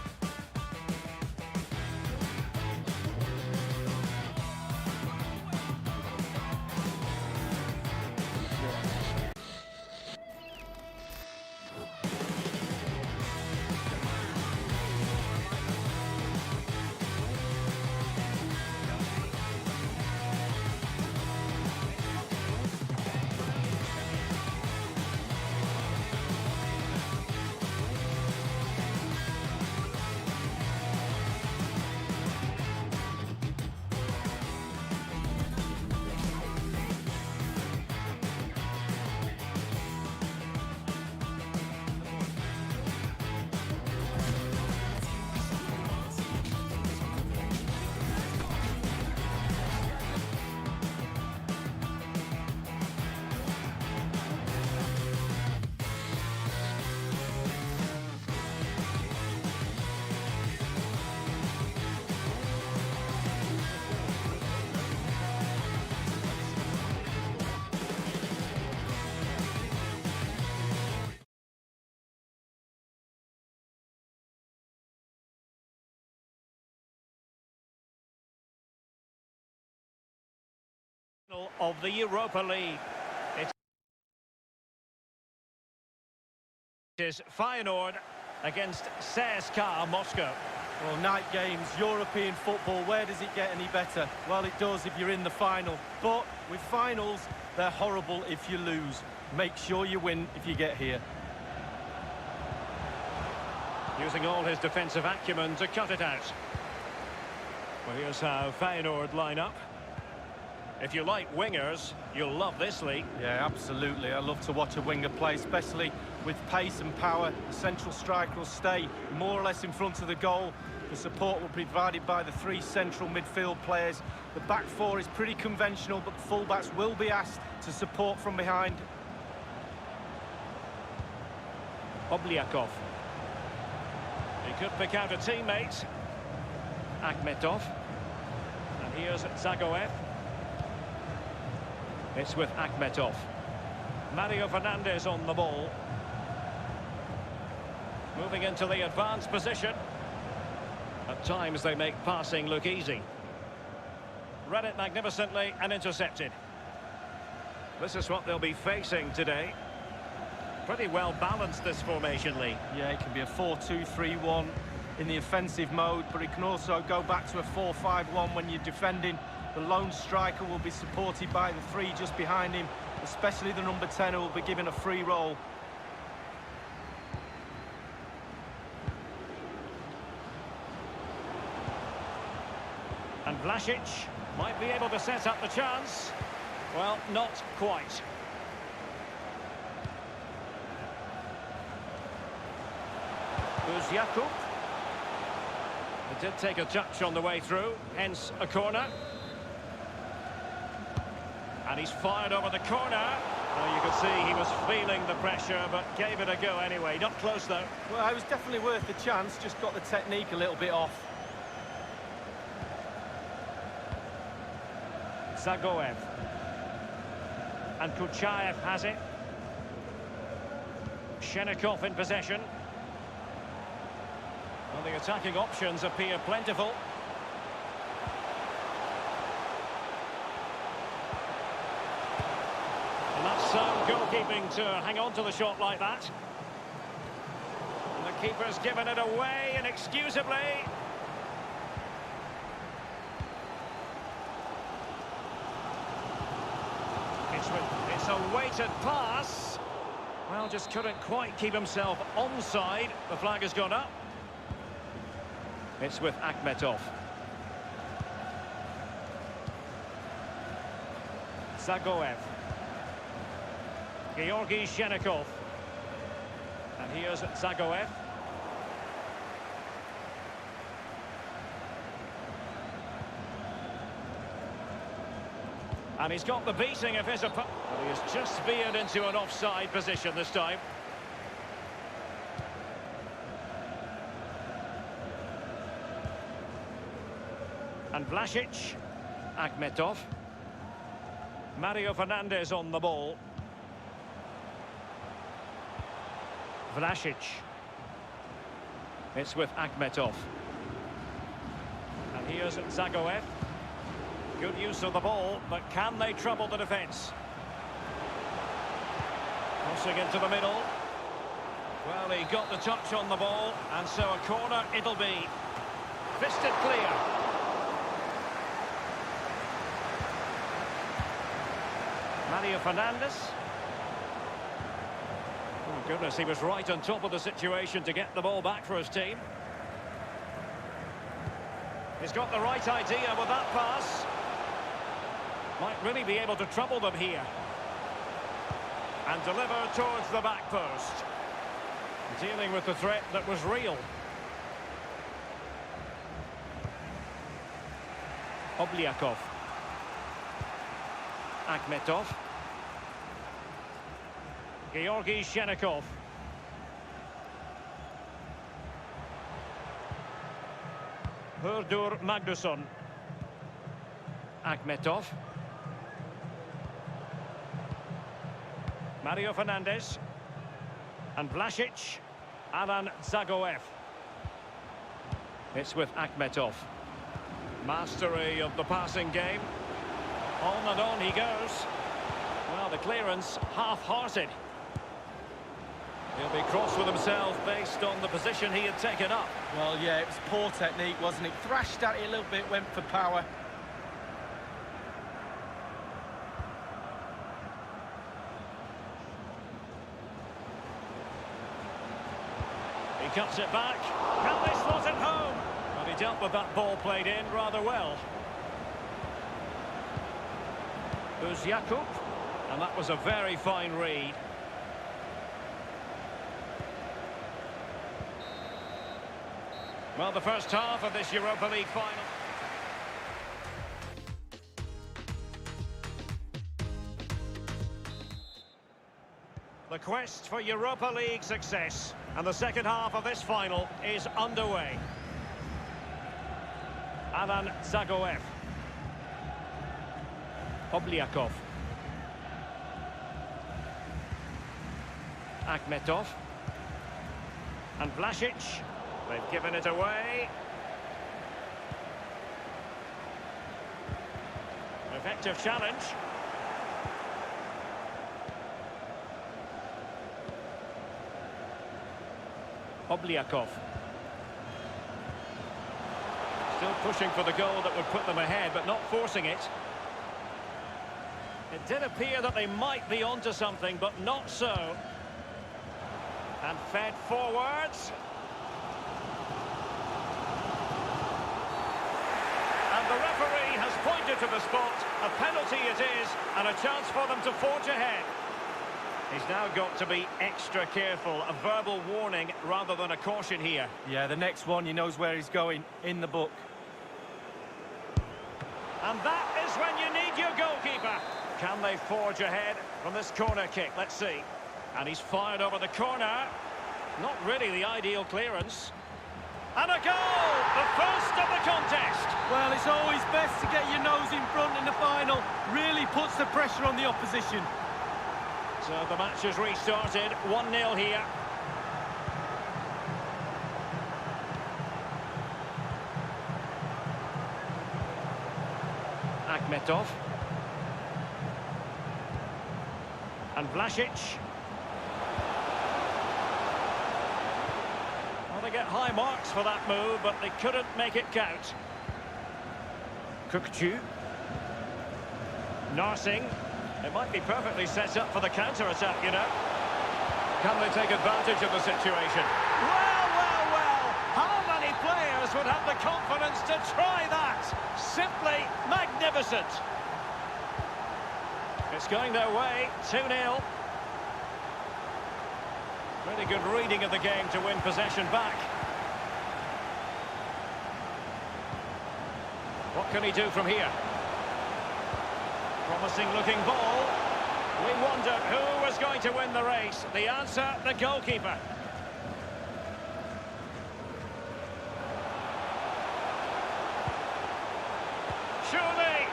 Of the Europa League. It is Feyenoord against CSKA Moscow. Well, night games, European football, where does it get any better? Well, it does if you're in the final. But with finals, they're horrible if you lose. Make sure you win if you get here. Using all his defensive acumen to cut it out. Well, here's how Feyenoord line up. If you like wingers, you'll love this league. Yeah, absolutely. I love to watch a winger play, especially with pace and power. The central striker will stay more or less in front of the goal. The support will be provided by the three central midfield players. The back four is pretty conventional, but the fullbacks will be asked to support from behind. Obliakov. He could pick out a teammate. Akhmetov. And here's Zagoev. It's with Akhmetov. Mario Fernandes on the ball. Moving into the advanced position. At times they make passing look easy. Read it magnificently and intercepted. This is what they'll be facing today. Pretty well balanced, this formation, Lee. Yeah, it can be a 4-2-3-1 in the offensive mode, but it can also go back to a 4-5-1 when you're defending. The lone striker will be supported by the three just behind him, especially the number 10 who will be given a free role. And Vlasic might be able to set up the chance. Well, not quite. Jakub. It did take a touch on the way through, hence a corner. And he's fired over the corner. Well, you could see he was feeling the pressure, but gave it a go anyway. Not close, though. Well, it was definitely worth the chance, just got the technique a little bit off. Zagoev. And Kuchaev has it. Shenikov in possession. Well, the attacking options appear plentiful. And that's sound goalkeeping to hang on to the shot like that. And the keeper's given it away inexcusably. It's a weighted pass. Well, just couldn't quite keep himself onside. The flag has gone up. It's with Akhmetov. Zagoev. Georgi Shenikov. And here's Zagoev. And he's got the beating of his opponent. But he has just veered into an offside position this time. And Vlasic. Akhmetov. Mario Fernandes on the ball. Vlasic. It's with Akhmetov. And here's Zagoev. Good use of the ball, but can they trouble the defence? Crossing into the middle. Well, he got the touch on the ball, and so a corner it'll be. Fisted clear. Mario Fernandes. Oh, goodness, he was right on top of the situation to get the ball back for his team. He's got the right idea with that pass. Might really be able to trouble them here. And deliver towards the back post. Dealing with the threat that was real. Obliakov. Akhmetov. Georgi Shenikov. Hurdur Magnusson. Akhmetov. Mario Fernandes. And Vlasic. Alan Zagoev. It's with Akhmetov. Mastery of the passing game. On and on he goes. Well, the clearance half-hearted. He'll be cross with himself based on the position he had taken up. Well, yeah, it was poor technique, wasn't it? Thrashed at it a little bit, went for power. He cuts it back. Can they slot it home? But he dealt with that ball played in rather well. Jakub, and that was a very fine read. Well, the first half of this Europa League final. The quest for Europa League success, and the second half of this final is underway. Alan Zagoev. Obliakov. Akhmetov. And Vlasic. They've given it away. Effective challenge. Obliakov. Still pushing for the goal that would put them ahead, but not forcing it. It did appear that they might be onto something, but not so. And fed forwards. And the referee has pointed to the spot. A penalty it is, and a chance for them to forge ahead. He's now got to be extra careful. A verbal warning rather than a caution here. Yeah, the next one, he knows where he's going, in the book. And that is when you need your goalkeeper. Can they forge ahead from this corner kick? Let's see. And he's fired over the corner. Not really the ideal clearance. And a goal! The first of the contest. Well, it's always best to get your nose in front in the final. Really puts the pressure on the opposition. So the match has restarted. 1-0 here. Akhmetov. And Vlasic. Well, they get high marks for that move, but they couldn't make it count. Kukcu. Narsing. It might be perfectly set up for the counter-attack, you know. Can they take advantage of the situation? Well, well, well! How many players would have the confidence to try that? Simply magnificent! It's going their way, 2-0. Really good reading of the game to win possession back. What can he do from here? Promising looking ball. We wondered who was going to win the race. The answer, the goalkeeper. Surely.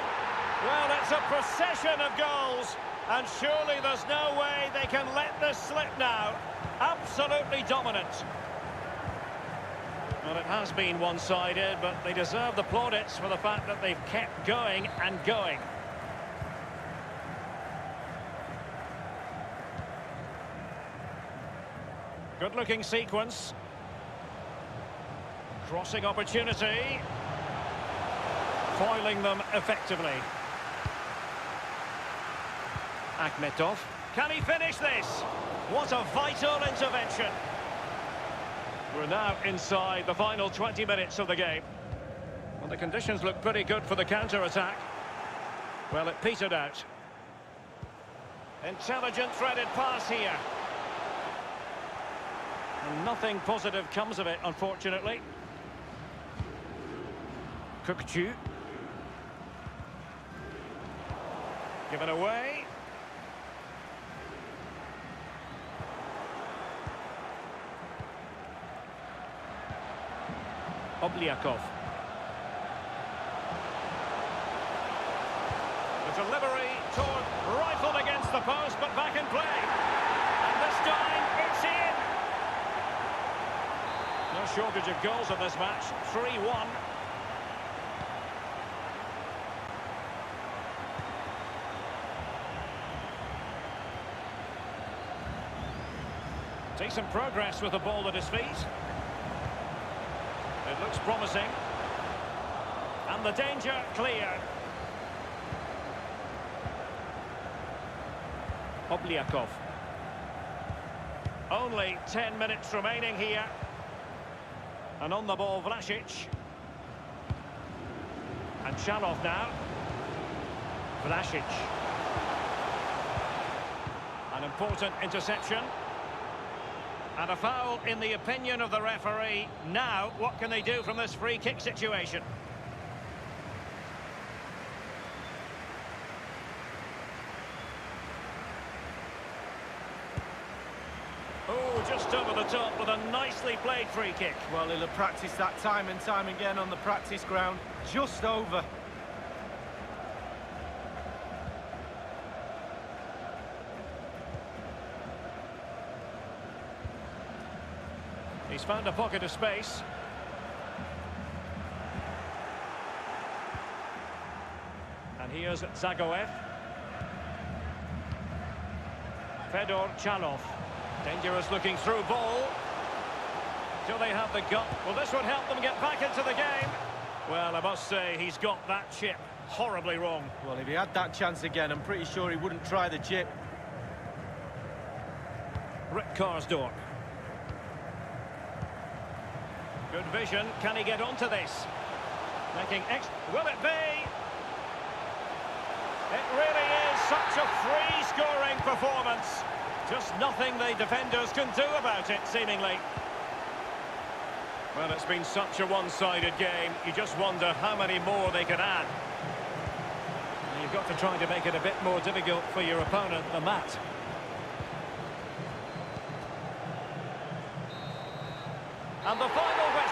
Well, it's a procession of goals. And surely there's no way they can let this slip now. Absolutely dominant. Well, it has been one-sided, but they deserve the plaudits for the fact that they've kept going and going. Good-looking sequence. Crossing opportunity. Foiling them effectively. Akhmetov. Can he finish this? What a vital intervention. We're now inside the final 20 minutes of the game. Well, the conditions look pretty good for the counter-attack. Well, it petered out. Intelligent threaded pass here. And nothing positive comes of it, unfortunately. Kukcu. Given away. Obliakov. The delivery toward, rifled against the post, but back in play. And this time, it's in. No shortage of goals in this match. 3-1. Decent progress with the ball at his feet. It looks promising. And the danger cleared. Obliakov. Only 10 minutes remaining here. And on the ball, Vlasic. And Chalov now. Vlasic. An important interception. And a foul in the opinion of the referee. Now, what can they do from this free kick situation? Oh, just over the top with a nicely played free kick. Well, he'll have practiced that time and time again on the practice ground. Just over. He's found a pocket of space. And here's Zagoev. Fedor Chalov. Dangerous looking through ball. Do they have the gut? Well, this would help them get back into the game. Well, I must say, he's got that chip horribly wrong. Well, if he had that chance again, I'm pretty sure he wouldn't try the chip. Rick Karsdorp. Good vision. Can he get onto this? Making X. Will it be? It really is such a free-scoring performance. Just nothing the defenders can do about it, seemingly. Well, it's been such a one-sided game. You just wonder how many more they could add. And you've got to try to make it a bit more difficult for your opponent than that. And the final whistle.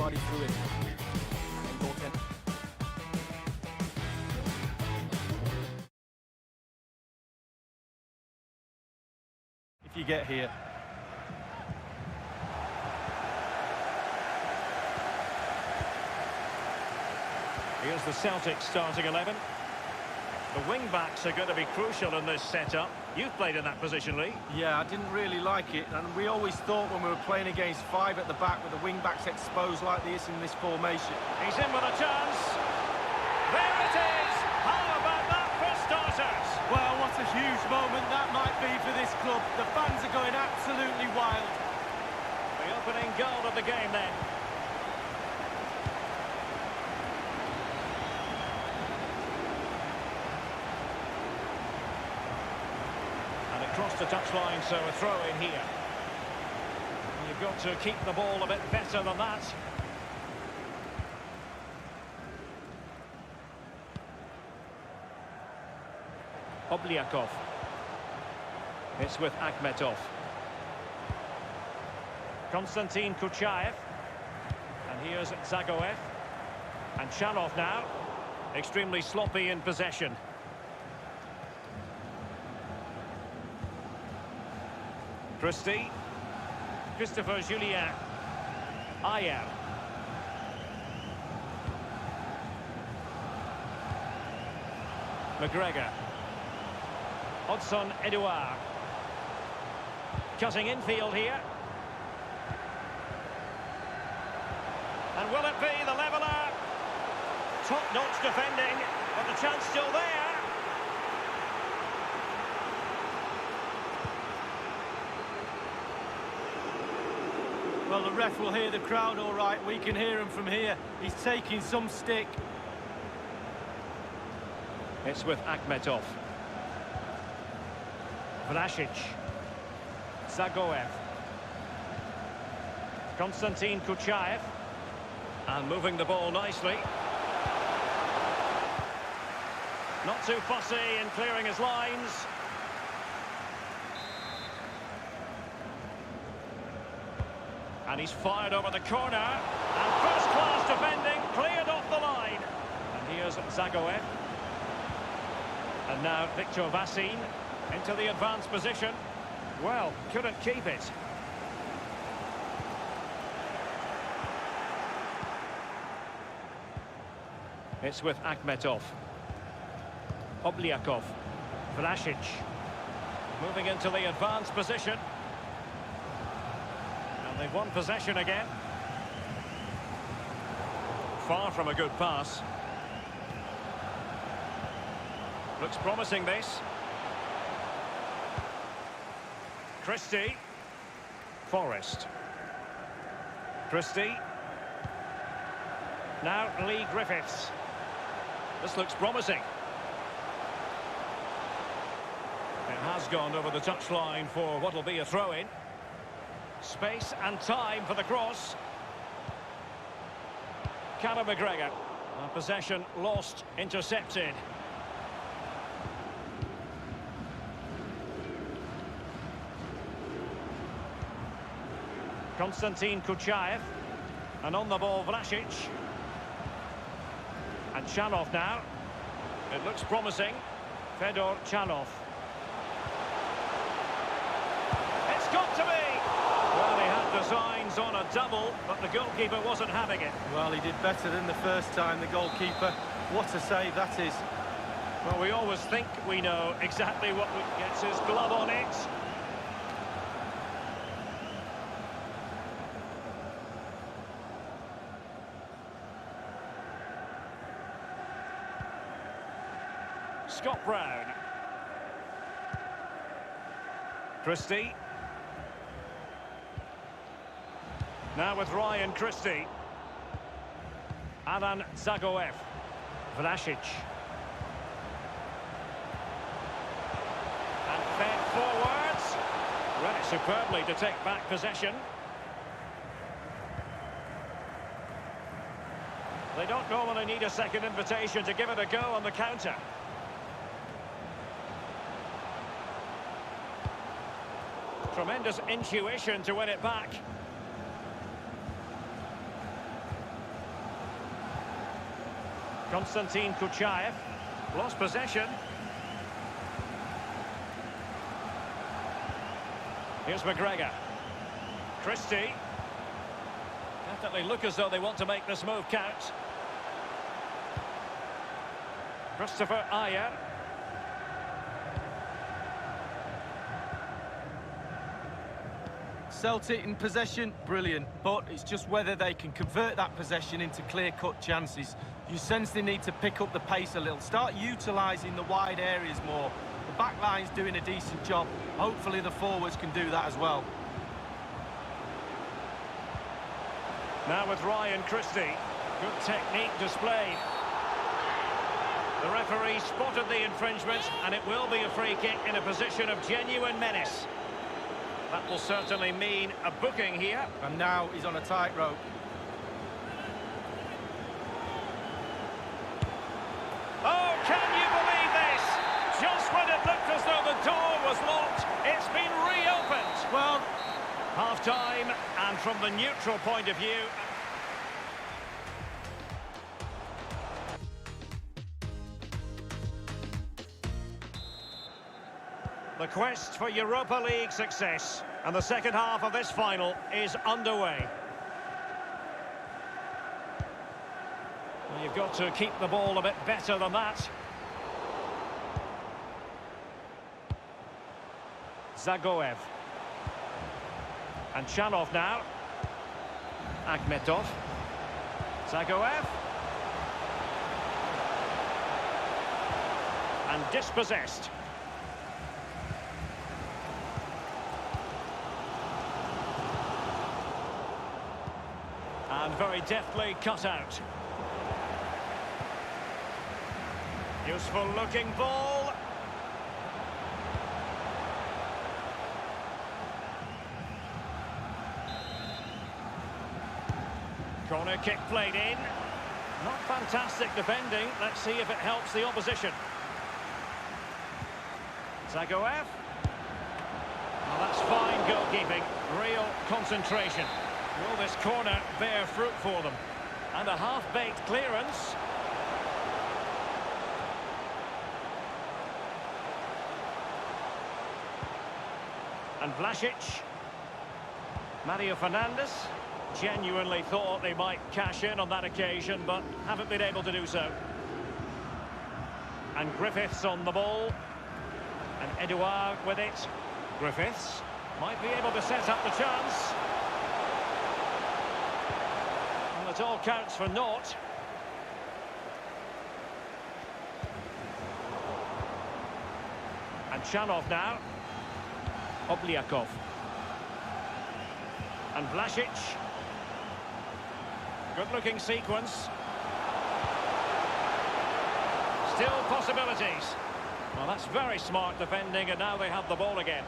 body through it. And goaltender. If you get here. Here's the Celtic starting 11. The wing-backs are going to be crucial in this setup. You've played in that position, Lee. Yeah, I didn't really like it, and we always thought when we were playing against five at the back with the wing-backs exposed like this in this formation. He's in with a chance. There it is! How about that for starters? Well, what a huge moment that might be for this club. The fans are going absolutely wild. The opening goal of the game then. And it crossed the touchline, so a throw in here. You've got to keep the ball a bit better than that. Obliakov. It's with Akhmetov. Konstantin Kuchaev. And here's Zagoev. And Chanov now. Extremely sloppy in possession. Christie. Christopher Julien. Ayer. McGregor. Hodson Edouard. Cutting infield here. And will it be the leveller? Top-notch defending, but the chance still there. Well, the ref will hear the crowd all right. We can hear him from here. He's taking some stick. It's with Akhmetov. Vlasic. Zagoev. Konstantin Kuchaev. And moving the ball nicely. Not too fussy in clearing his lines. And he's fired over the corner. And first-class defending, cleared off the line. And here's Zagoev. And now Victor Vassin into the advanced position. Well, couldn't keep it. It's with Akhmetov. Obliakov. Vlasic. Moving into the advanced position. And they've won possession again. Far from a good pass. Looks promising, this. Christie. Forrest. Christie. Now Lee Griffiths. This looks promising. It has gone over the touchline for what will be a throw-in. Space and time for the cross. Conor McGregor. Possession lost, intercepted. Konstantin Kuchaev. And on the ball, Vlasic. And Chanov now. It looks promising. Fedor Chanov. It's got to be! Well, he had designs on a double, but the goalkeeper wasn't having it. Well, he did better than the first time, the goalkeeper. What a save that is. Well, we always think we know exactly what gets his glove on it. Scott Brown. Christie. Now with Ryan Christie. Alan Zagoev. Vlasic. And fed forwards. Read it superbly to take back possession. They don't normally need a second invitation to give it a go on the counter. Tremendous intuition to win it back. Konstantin Kuchaev. Lost possession. Here's McGregor. Christie. Definitely look as though they want to make this move count. Christopher Ayer. Celtic in possession, brilliant, but it's just whether they can convert that possession into clear-cut chances. You sense they need to pick up the pace a little, start utilising the wide areas more. The back line's doing a decent job. Hopefully the forwards can do that as well. Now with Ryan Christie. Good technique displayed. The referee spotted the infringement, and it will be a free kick in a position of genuine menace. That will certainly mean a booking here. And now he's on a tightrope. Oh, can you believe this? Just when it looked as though the door was locked, it's been reopened. Well, half-time, and from the neutral point of view... The quest for Europa League success, and the second half of this final is underway. Well, you've got to keep the ball a bit better than that. Zagoev. And Chanov now. Akhmetov. Zagoev. And dispossessed. And very deftly cut out. Useful looking ball. Corner kick played in. Not fantastic defending. Let's see if it helps the opposition. Zagoev. Well, that's fine goalkeeping. Real concentration. Will this corner bear fruit for them? And a half-baked clearance. And Vlasic. Mario Fernandes. Genuinely thought they might cash in on that occasion, but haven't been able to do so. And Griffiths on the ball. And Edouard with it. Griffiths might be able to set up the chance. Well, it all counts for naught. And Chanov now. Obliakov. And Vlasic. Good-looking sequence. Still possibilities. Well, that's very smart defending, and now they have the ball again.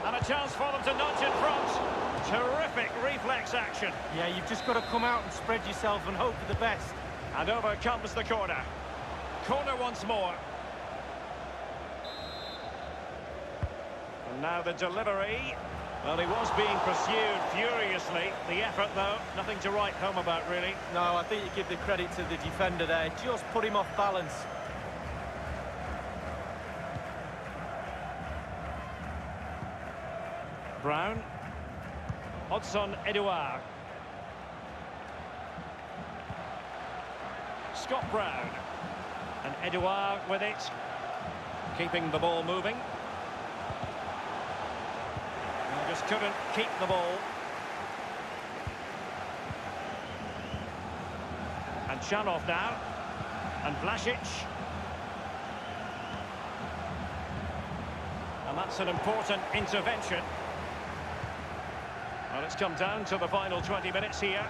And a chance for them to nudge in front. Terrific reflex action. yeah, you've just got to come out and spread yourself and hope for the best. And over comes the corner. Corner once more. And now the delivery. Well, he was being pursued furiously. The effort, though, nothing to write home about, really. No, I think you give the credit to the defender there. Just put him off balance. Brown. Hodson Edouard. Scott Brown. And Edouard with it. Keeping the ball moving. And just couldn't keep the ball. And Chanov now. And Vlasic. And that's an important intervention. Well, it's come down to the final 20 minutes here.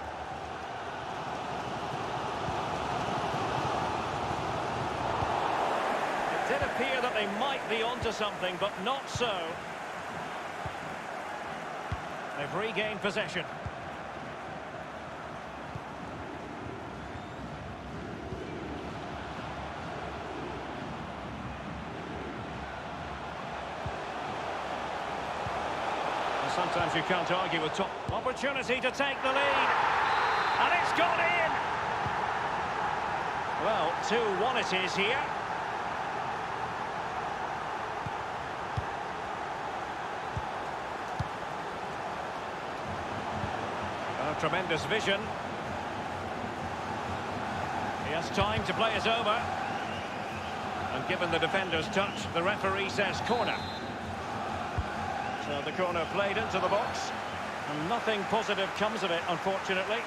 It did appear that they might be onto something, but not so. They've regained possession. Sometimes you can't argue with top. Opportunity to take the lead. And it's gone in! Well, 2-1 it is here. Tremendous vision. He has time to play it over. And given the defender's touch, the referee says corner. So the corner played into the box. And nothing positive comes of it, unfortunately.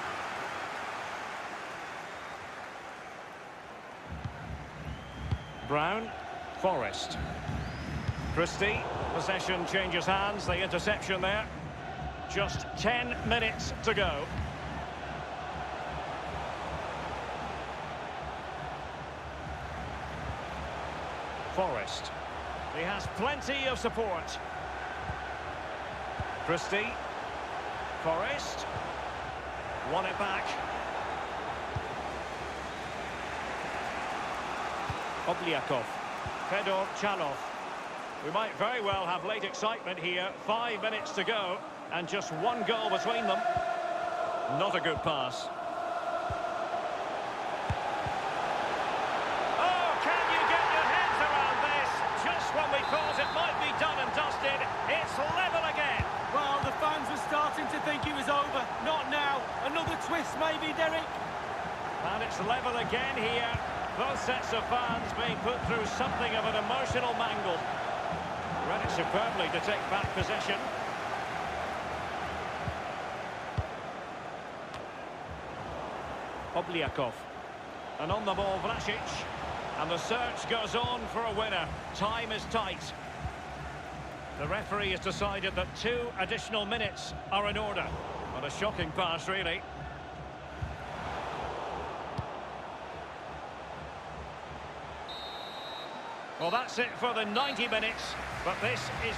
Brown, Forrest. Christie, possession changes hands, the interception there. Just 10 minutes to go. Forrest. He has plenty of support. Christie. Forrest. Won it back. Obliakov. Fedor Chalov. We might very well have late excitement here. 5 minutes to go. And just one goal between them. Not a good pass. Oh, can you get your heads around this? Just when we thought it might be done and dusted, it's level again. Well, the fans were starting to think it was over. Not now. Another twist maybe, Derek? And it's level again here. Both sets of fans being put through something of an emotional mangle. Read it superbly to take back possession. Obliakov. And on the ball, Vlasic. And the search goes on for a winner. Time is tight. The referee has decided that 2 additional minutes are in order. What a shocking pass, really. Well, that's it for the 90 minutes. But this is...